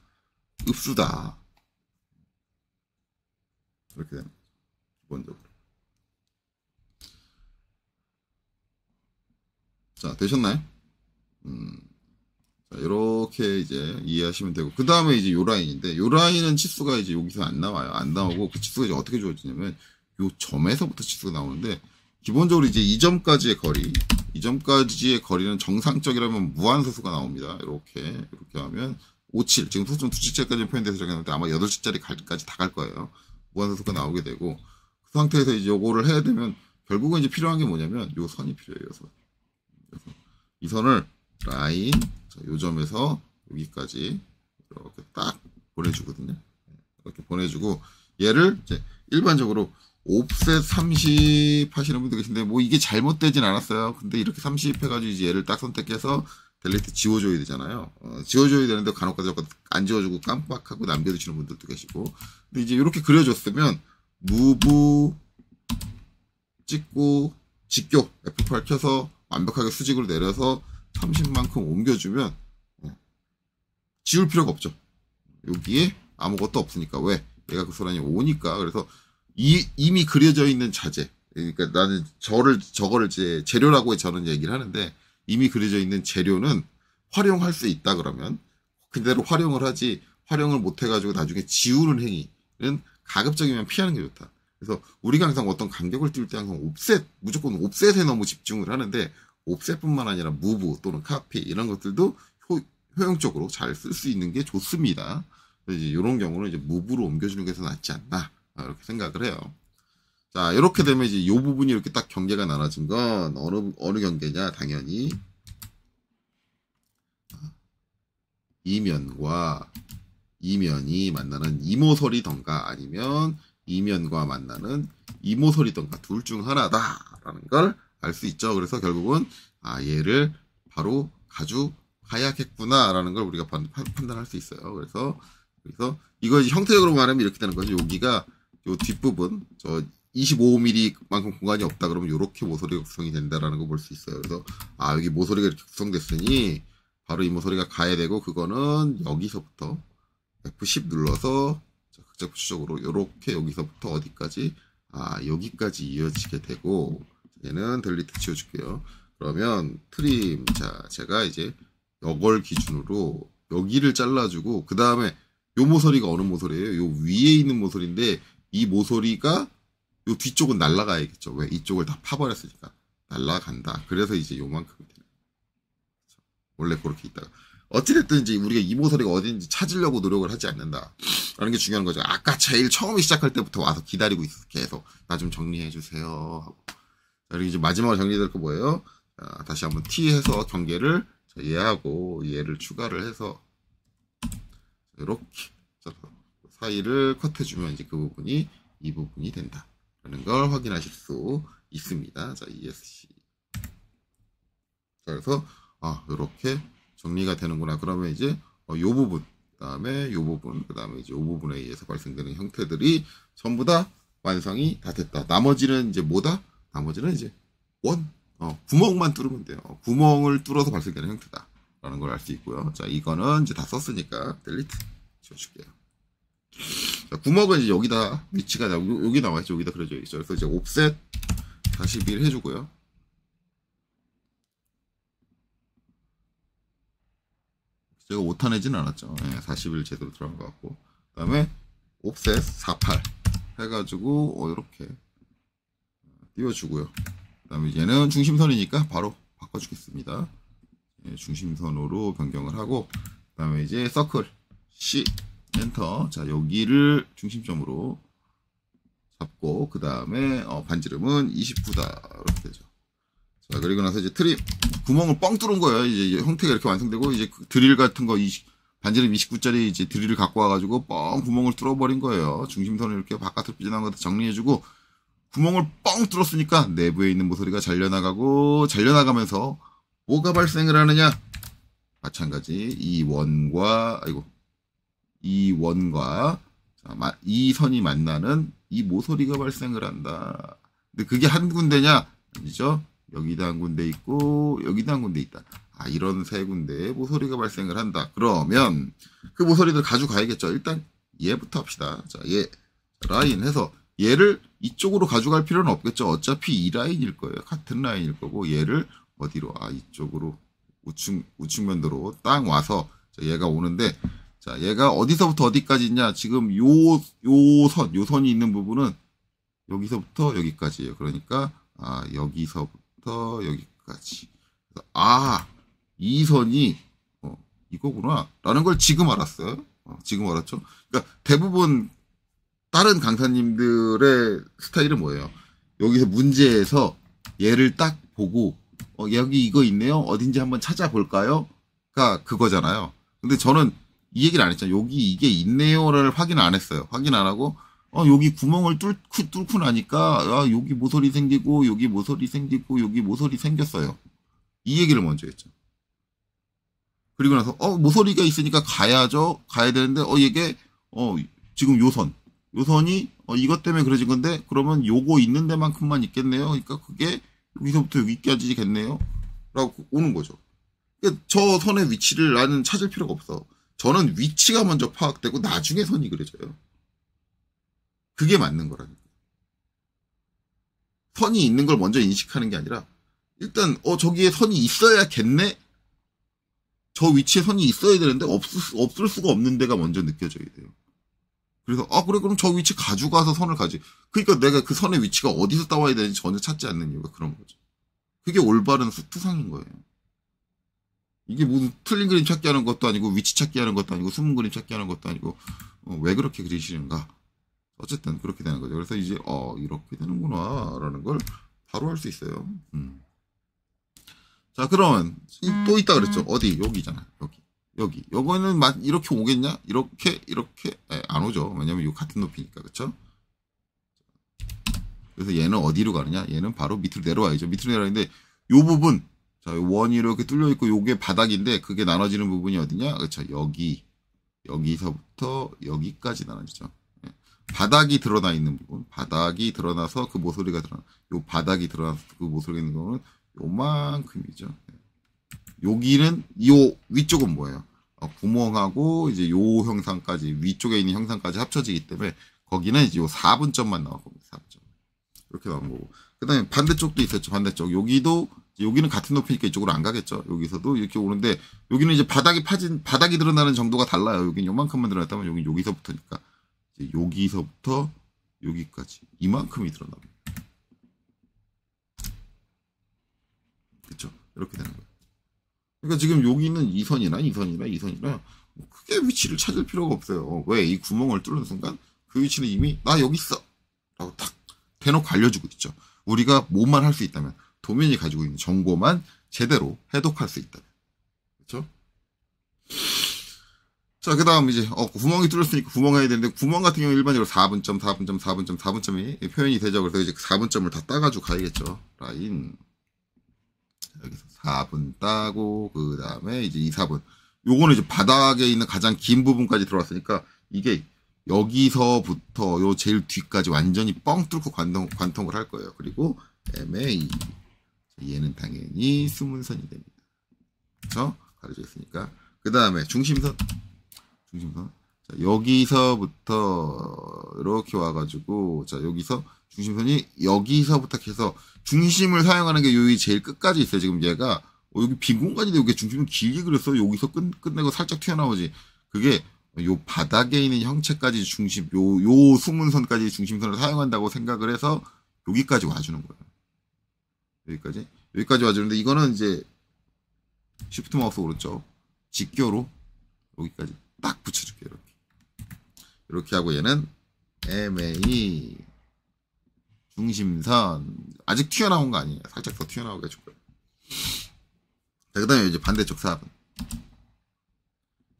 읍수다. 이렇게 되는 거죠. 기본적으로. 자, 되셨나요? 자, 이렇게 이제 이해하시면 되고, 그 다음에 이제 요 라인인데, 요 라인은 치수가 이제 여기서 안 나와요. 안 나오고, 그 치수가 이제 어떻게 주어지냐면, 요 점에서부터 치수가 나오는데, 기본적으로 이제 이 점까지의 거리는 정상적이라면 무한소수가 나옵니다. 이렇게 하면 57, 지금 소수점 2칠째까지 표현돼서 적용했는데 아마 8칠짜리까지 다 갈 거예요. 무한소수가 나오게 되고 그 상태에서 이제 요거를 해야 되면 결국은 이제 필요한 게 뭐냐면 요 선이 필요해요. 그래서 이 선을 라인, 요 점에서 여기까지 이렇게 딱 보내주거든요. 이렇게 보내주고 얘를 이제 일반적으로 옵셋 30 하시는 분들 계신데 뭐 이게 잘못되진 않았어요. 근데 이렇게 30 해가지고 이제 얘를 딱 선택해서 델리트 지워줘야 되잖아요. 지워줘야 되는데 간혹가다 안 지워주고 깜빡하고 남겨두시는 분들도 계시고. 근데 이제 이렇게 그려줬으면 무브 찍고 직교 F8 켜서 완벽하게 수직으로 내려서 30만큼 옮겨주면 지울 필요가 없죠. 여기에 아무것도 없으니까. 왜? 얘가 그 소란이 오니까. 그래서 이미 그려져 있는 자재, 그러니까 나는 저거를 이제 재료라고 저는 얘기를 하는데 이미 그려져 있는 재료는 활용할 수 있다 그러면 그대로 활용을 하지 활용을 못 해가지고 나중에 지우는 행위는 가급적이면 피하는 게 좋다. 그래서 우리가 항상 어떤 간격을 띄울 때 항상 무조건 옵셋에 너무 집중을 하는데 옵셋뿐만 아니라 무브 또는 카피 이런 것들도 효용적으로 잘 쓸 수 있는 게 좋습니다. 이제 이런 경우는 이제 무브로 옮겨주는 게 더 낫지 않나 이렇게 생각을 해요. 자, 이렇게 되면 이제 이 부분이 이렇게 딱 경계가 나눠진 건 어느 경계냐? 당연히 이면과 이면이 만나는 이모설이던가 아니면 이면과 만나는 이모설이던가 둘 중 하나다라는 걸 알 수 있죠. 그래서 결국은 얘를 바로 가져가야겠구나라는 걸 우리가 판단할 수 있어요. 그래서 이거 형태적으로 말하면 이렇게 되는 거죠. 여기가 요 뒷부분 저 25mm만큼 공간이 없다 그러면 이렇게 모서리가 구성이 된다라는 거 볼 수 있어요. 그래서 여기 모서리가 이렇게 구성됐으니 바로 이 모서리가 가야 되고 그거는 여기서부터 F10 눌러서 극작부치적으로 이렇게 여기서부터 어디까지 여기까지 이어지게 되고 얘는 델리트 지워줄게요. 그러면 트림 제가 이제 이걸 기준으로 여기를 잘라주고 그 다음에 요 모서리가 어느 모서리예요? 요 위에 있는 모서리인데 이 모서리가 요 뒤쪽은 날아가야겠죠. 왜? 이쪽을 다 파버렸으니까 날아간다. 그래서 이제 요만큼이 되는 거죠. 원래 그렇게 있다가 어찌됐든 이제 우리가 이 모서리가 어딘지 찾으려고 노력을 하지 않는다. 라는 게 중요한 거죠. 아까 제일 처음에 시작할 때부터 와서 기다리고 있었어. 계속 나 좀 정리해 주세요 하고. 자, 그리고 이제 마지막으로 정리될 거 뭐예요? 자, 다시 한번 T 해서 경계를 얘하고 얘를 추가를 해서 이렇게 사이를 컷해주면 이제 그 부분이 이 부분이 된다. 라는 걸 확인하실 수 있습니다. 자, ESC. 자, 그래서 이렇게 정리가 되는구나. 그러면 이제 요 부분, 그다음에 요 부분, 그다음에 이제 요 부분에 의해서 발생되는 형태들이 전부 다 완성이 다 됐다. 나머지는 이제 뭐다? 나머지는 이제 구멍만 뚫으면 돼요. 구멍을 뚫어서 발생되는 형태다. 라는 걸 알 수 있고요. 자, 이거는 이제 다 썼으니까 델리트 지워줄게요. 자, 구멍은 이제 여기다 위치가 여기 나와 있죠. 여기다 그려져 있죠. 그래서 이제 옵셋 41 해주고요. 제가 오타내진 않았죠. 41 제대로 들어간 것 같고. 그 다음에 옵셋 48 해가지고 이렇게 띄워주고요. 그 다음에 얘는 중심선이니까 바로 바꿔주겠습니다. 중심선으로 변경을 하고 그 다음에 이제 서클 C 엔터. 자, 여기를 중심점으로 잡고 그 다음에 반지름은 29다 이렇게 되죠. 자, 그리고 나서 이제 트림 구멍을 뻥 뚫은 거예요. 이제 형태가 이렇게 완성되고 이제 드릴 같은 거 반지름 29짜리 이제 드릴을 갖고 와가지고 뻥 구멍을 뚫어버린 거예요. 중심선을 이렇게 바깥으로 삐져나온 것도 정리해주고 구멍을 뻥 뚫었으니까 내부에 있는 모서리가 잘려나가면서 뭐가 발생을 하느냐? 마찬가지 이 원과 이 선이 만나는 이 모서리가 발생을 한다. 근데 그게 한 군데냐? 아니죠. 여기다 한 군데 있고 여기다 한 군데 있다. 이런 세 군데에 모서리가 발생을 한다. 그러면 그 모서리들 가져가야겠죠. 일단 얘부터 합시다. 자, 얘 라인 해서 얘를 이쪽으로 가져갈 필요는 없겠죠. 어차피 이 라인일 거예요. 같은 라인일 거고 얘를 어디로? 이쪽으로 우측면도로 딱 와서 얘가 오는데 자, 얘가 어디서부터 어디까지 있냐? 지금 요 선이 있는 부분은 여기서부터 여기까지예요. 그러니까 여기서부터 여기까지. 이 선이 이거구나 라는 걸 지금 알았어요. 지금 알았죠. 그러니까 대부분 다른 강사님들의 스타일은 뭐예요? 여기서 문제에서 얘를 딱 보고 여기 이거 있네요. 어딘지 한번 찾아볼까요? 가 그거잖아요. 근데 저는 이 얘기를 안 했잖아요. 여기 이게 있네요를 확인 안 했어요. 확인 안 하고 여기 구멍을 뚫고 나니까 여기 모서리 생기고 여기 모서리 생기고 여기 모서리 생겼어요. 이 얘기를 먼저 했죠. 그리고 나서 모서리가 있으니까 가야죠. 가야 되는데 이게 지금 요선이 이것 때문에 그러진 건데 그러면 요거 있는 데만큼만 있겠네요. 그러니까 그게 여기서부터 여기까지겠네요. 라고 오는 거죠. 그러니까 저 선의 위치를 나는 찾을 필요가 없어. 저는 위치가 먼저 파악되고 나중에 선이 그려져요. 그게 맞는 거라니까. 선이 있는 걸 먼저 인식하는 게 아니라 일단 저기에 선이 있어야겠네. 저 위치에 선이 있어야 되는데 없을 수가 없는 데가 먼저 느껴져야 돼요. 그래서 그래 그럼 저 위치 가져가서 선을 가지. 그러니까 내가 그 선의 위치가 어디서 따와야 되는지 전혀 찾지 않는 이유가 그런 거죠. 그게 올바른 투상인 거예요. 이게 무슨 틀린 그림 찾기 하는 것도 아니고 위치 찾기 하는 것도 아니고 숨은 그림 찾기 하는 것도 아니고 왜 그렇게 그리시는가? 어쨌든 그렇게 되는 거죠. 그래서 이제 이렇게 되는구나 라는 걸 바로 할 수 있어요. 자, 그러면 또 있다 그랬죠. 어디? 여기잖아. 여기. 요거는 이렇게 오겠냐? 이렇게 안 오죠. 왜냐면 요 같은 높이니까. 그쵸? 그래서 얘는 어디로 가느냐? 얘는 바로 밑으로 내려와야죠. 밑으로 내려가는데 요 부분, 자, 원이 이렇게 뚫려 있고 요게 바닥인데 그게 나눠지는 부분이 어디냐? 그쵸? 여기서부터 여기까지 나눠지죠. 바닥이 드러나 있는 부분, 바닥이 드러나서 그 모서리가 드러나, 요 바닥이 드러나서 그 모서리가 있는 거는 요만큼이죠. 여기는 요 위쪽은 뭐예요? 구멍하고 이제 요 형상까지 위쪽에 있는 형상까지 합쳐지기 때문에 거기는 이제 요 4분점만 나올 겁니다. 4분점. 이렇게 나온 거고. 그다음에 반대쪽도 있었죠. 반대쪽. 여기는 같은 높이니까 이쪽으로 안 가겠죠. 여기서도 이렇게 오는데 여기는 이제 바닥이 드러나는 정도가 달라요. 여기는 요만큼만 드러났다면 여기는 여기서부터니까 이제 여기서부터 여기까지 이만큼이 드러납니다. 그렇죠? 이렇게 되는 거예요. 그러니까 지금 여기는 이 선이나 뭐 크게 위치를 찾을 필요가 없어요. 왜? 이 구멍을 뚫는 순간 그 위치는 이미 나 여기 있어 라고 딱 대놓고 알려주고 있죠. 우리가 뭐만 할 수 있다면, 도면이 가지고 있는 정보만 제대로 해독할 수 있다면. 그렇죠? 자, 그 다음 이제 구멍이 뚫렸으니까 구멍 해야 되는데, 구멍 같은 경우 일반적으로 4분점이 표현이 되죠. 그래서 이제 4분점을 다 따가지고 가야겠죠. 라인. 여기서 4분 따고, 그 다음에 이제 2, 4분. 요거는 이제 바닥에 있는 가장 긴 부분까지 들어왔으니까, 이게 여기서부터 요 제일 뒤까지 완전히 뻥 뚫고 관통을 할 거예요. 그리고 MA. 얘는 당연히 수문선이 됩니다. 그렇죠? 가려져 있으니까. 그 다음에 중심선. 자, 여기서부터 이렇게 와가지고, 자, 여기서 중심선이 여기서부터 해서 중심을 사용하는 게 여기 제일 끝까지 있어요. 지금 얘가 여기 빈 공간인데 여기 중심을 길게 그렸어. 여기서 끝내고 살짝 튀어나오지. 그게 요 바닥에 있는 형체까지 중심, 요 수문선까지 중심선을 사용한다고 생각을 해서 여기까지 와주는 거예요. 여기까지 와주는데, 이거는 이제 시프트 마우스 오른쪽 직교로 여기까지 딱 붙여줄게요. 이렇게 하고 얘는 MA 중심선, 아직 튀어나온 거 아니에요. 살짝 더 튀어나오게 해줄 거예요. 자, 그 다음에 이제 반대쪽 4분.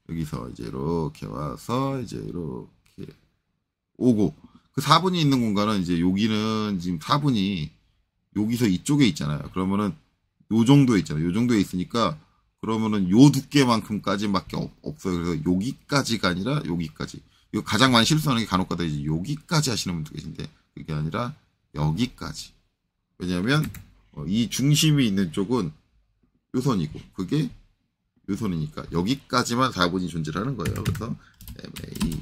여기서 이제 이렇게 와서 이제 이렇게 오고, 그 4분이 있는 공간은 이제 여기는 지금 4분이 여기서 이쪽에 있잖아요. 그러면은 요 정도에 있잖아요. 요 정도에 있으니까 그러면은 요 두께만큼까지밖에 없어요. 그래서 여기까지가 아니라 여기까지. 이거 가장 많이 실수하는 게 간혹가다 이제 여기까지 하시는 분도 계신데, 그게 아니라 여기까지. 왜냐하면 이 중심이 있는 쪽은 요 선이고 그게 요 선이니까 여기까지만 4분이 존재하는 거예요. 그래서 MA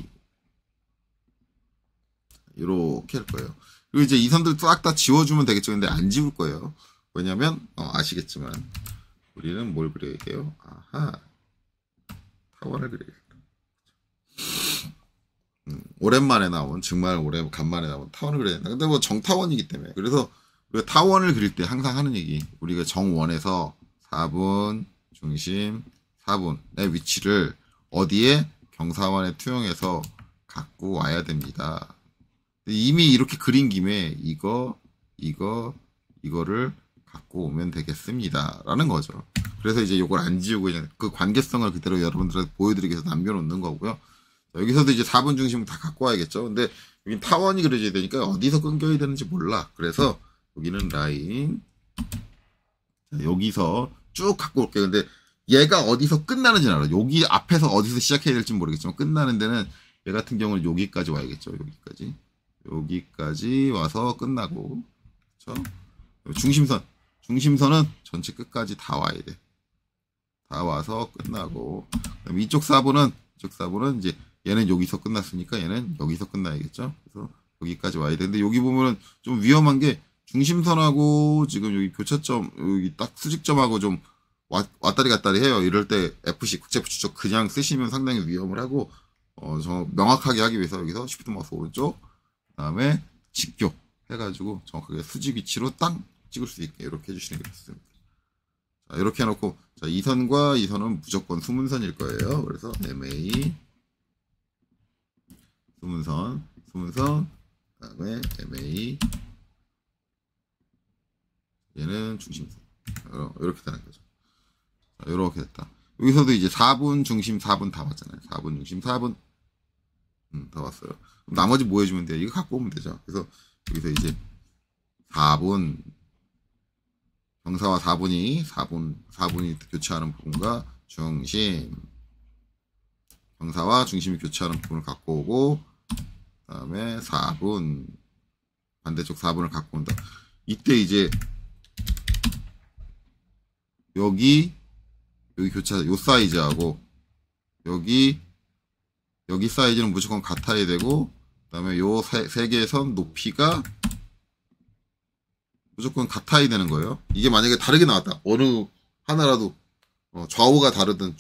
이렇게 할 거예요. 그리고 이제 이 선들 싹 다 지워주면 되겠죠. 근데 안 지울 거예요. 왜냐면 아시겠지만 우리는 뭘 그려야 돼요? 아하, 타원을 그려야겠다. 오랜만에 나온, 정말 간만에 나온 타원을 그려야 된다. 근데 뭐 정타원이기 때문에. 그래서 우리가 타원을 그릴 때 항상 하는 얘기, 우리가 정원에서 4분 중심 4분의 위치를 어디에? 경사원에 투영해서 갖고 와야 됩니다. 이미 이렇게 그린 김에 이거를 갖고 오면 되겠습니다 라는 거죠. 그래서 이제 이걸 안 지우고 그냥 그 관계성을 그대로 여러분들한테 보여드리기 위해서 남겨놓는 거고요. 자, 여기서도 이제 4분 중심을 다 갖고 와야겠죠. 근데 여기 타원이 그려져야 되니까 어디서 끊겨야 되는지 몰라. 그래서 여기는 라인, 자, 여기서 쭉 갖고 올게요. 근데 얘가 어디서 끝나는지는 알아. 여기 앞에서 어디서 시작해야 될지 모르겠지만 끝나는 데는 얘 같은 경우는 여기까지 와야겠죠. 여기까지 와서 끝나고, 그렇죠? 중심선은 전체 끝까지 다 와야 돼. 다 와서 끝나고, 그다음에 이쪽 4분은 이제 얘는 여기서 끝났으니까 얘는 여기서 끝나야겠죠. 그래서 여기까지 와야 되는데, 여기 보면은 좀 위험한 게 중심선하고 지금 여기 교차점, 여기 딱 수직점하고 좀 왔다리 갔다리 해요. 이럴 때 FC 국제부추적 그냥 쓰시면 상당히 위험을 하고, 명확하게 하기 위해서 여기서 시프트 마우스 오른쪽, 그 다음에 직교 해가지고 정확하게 수직 위치로 딱 찍을 수 있게 이렇게 해주시는 게 좋습니다. 자, 이렇게 해놓고, 자, 이 선과 이 선은 무조건 수문선일 거예요. 그래서 MA 수문선 수문선, 그 다음에 MA, 얘는 중심선. 이렇게 되는 거죠. 이렇게 됐다. 여기서도 이제 4분, 중심, 4분 다 왔잖아요. 4분, 중심, 4분. 다 왔어요. 그럼 나머지 뭐 해주면 돼요? 이거 갖고 오면 되죠. 그래서 여기서 이제 4분, 경사와 4분이 교차하는 부분과 중심, 경사와 중심이 교차하는 부분을 갖고 오고, 그 다음에 4분, 반대쪽 4분을 갖고 온다. 이때 이제 여기 교차, 요 사이즈하고 여기 사이즈는 무조건 같아야 되고, 그 다음에 요 세 개의 선 높이가 무조건 같아야 되는 거예요. 이게 만약에 다르게 나왔다. 어느 하나라도 좌우가 다르든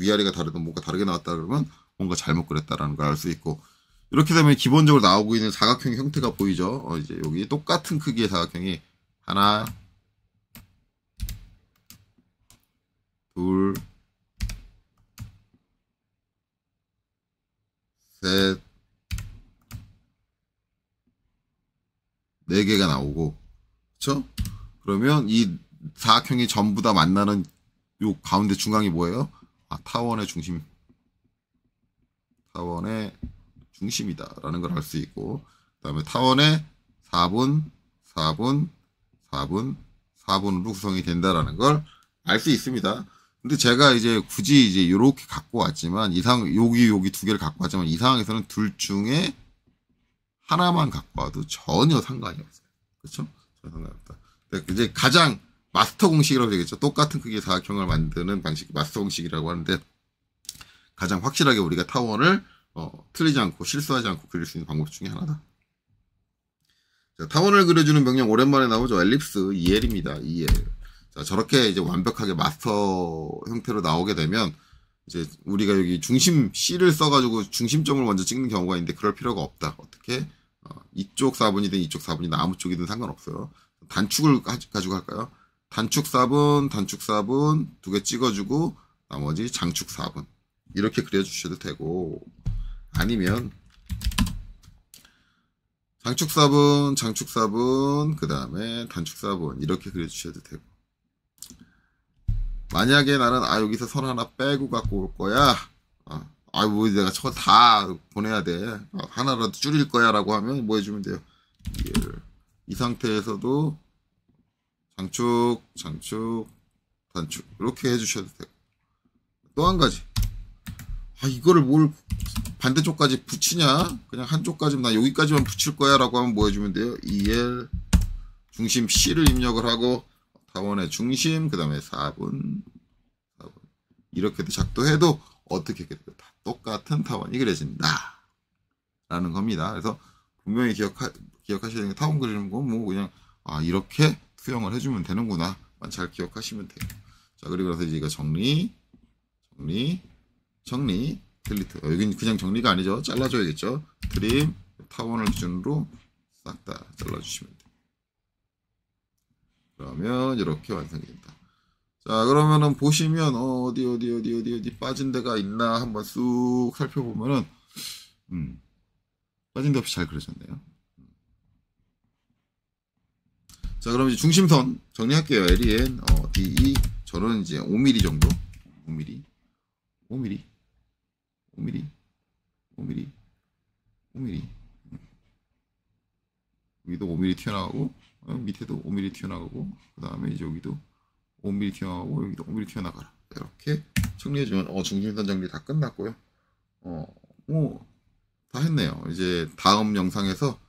위아래가 다르든 뭔가 다르게 나왔다 그러면 뭔가 잘못 그렸다라는 걸 알 수 있고, 이렇게 되면 기본적으로 나오고 있는 사각형 형태가 보이죠. 이제 여기 똑같은 크기의 사각형이 하나, 둘, 셋, 네 개가 나오고, 그쵸? 그러면 이 사각형이 전부 다 만나는 요 가운데 중앙이 뭐예요? 타원의 중심이다라는 걸 알 수 있고, 그 다음에 타원의 4분으로 구성이 된다라는 걸 알 수 있습니다. 근데 제가 이제 굳이 이제 이렇게 갖고 왔지만 여기 두 개를 갖고 왔지만 이 상황에서는 둘 중에 하나만 갖고 와도 전혀 상관이 없어요. 그렇죠? 전혀 상관없다. 이제 가장 마스터 공식이라고 되겠죠. 똑같은 크기의 사각형을 만드는 방식 마스터 공식이라고 하는데, 가장 확실하게 우리가 타원을 틀리지 않고 실수하지 않고 그릴 수 있는 방법 중에 하나다. 자, 타원을 그려주는 명령 오랜만에 나오죠. 엘립스 EL입니다. EL. 자, 저렇게 이제 완벽하게 마스터 형태로 나오게 되면 이제 우리가 여기 중심 C를 써가지고 중심점을 먼저 찍는 경우가 있는데 그럴 필요가 없다. 어떻게? 이쪽 4분이든 이쪽 4분이든 아무 쪽이든 상관없어요. 단축을 가지고 할까요? 단축 4분 두 개 찍어주고 나머지 장축 4분 이렇게 그려주셔도 되고, 아니면 장축 4분 그 다음에 단축 4분 이렇게 그려주셔도 되고, 만약에 나는 여기서 선 하나 빼고 갖고 올 거야, 뭐 내가 저거 다 보내야 돼, 하나라도 줄일 거야 라고 하면 뭐 해주면 돼요? 이 상태에서도 장축, 단축 이렇게 해주셔도 되고, 또 한 가지, 이거를 뭘 반대쪽까지 붙이냐, 그냥 한쪽까지만, 나 여기까지만 붙일 거야 라고 하면 뭐 해주면 돼요? EL 중심 C를 입력을 하고 타원의 중심 그 다음에 4분 이렇게도 작도해도 어떻게 그려도 다 똑같은 타원이 그려진다 라는 겁니다. 그래서 분명히 기억하셔야 되는 게, 타원 그리는 건 뭐 그냥 이렇게 투영을 해주면 되는구나 잘 기억하시면 돼요. 자, 그리고 나서 이제 이거 정리 딜리트. 여기는 그냥 정리가 아니죠. 잘라줘야겠죠. 트림, 타원을 기준으로 싹 다 잘라주시면 돼요. 그러면 이렇게 완성이 된다. 자, 그러면은 보시면 어디 빠진 데가 있나 한번 쑥 살펴보면은 빠진 데 없이 잘 그려졌네요. 자, 그럼 이제 중심선 정리할게요. LEN, DE, 저는 이제 5mm 정도, 5mm, 여기도 5mm 튀어나가고, 밑에도 5mm 튀어나가고, 그 다음에 이제 여기도 5mm 튀어나가고, 여기도 5mm 튀어나가라. 이렇게 정리해주면 중심선 정리 다 끝났고요. 뭐 다 했네요. 이제 다음 영상에서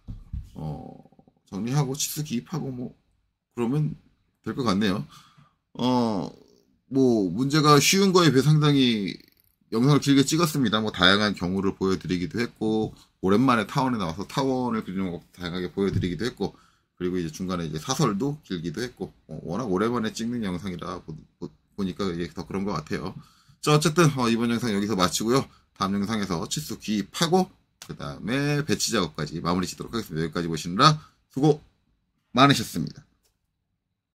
정리하고 치수 기입하고 뭐 그러면 될 것 같네요. 뭐 문제가 쉬운 거에 비해 상당히 영상을 길게 찍었습니다. 뭐 다양한 경우를 보여드리기도 했고, 오랜만에 타원에 나와서 타원을 그리는 거 다양하게 보여드리기도 했고, 그리고 이제 중간에 이제 사설도 길기도 했고, 워낙 오랜만에 찍는 영상이라 보니까 이게 더 그런 것 같아요. 자, 어쨌든 이번 영상 여기서 마치고요. 다음 영상에서 치수 기입하고 그 다음에 배치 작업까지 마무리 짓도록 하겠습니다. 여기까지 보시느라 수고 많으셨습니다.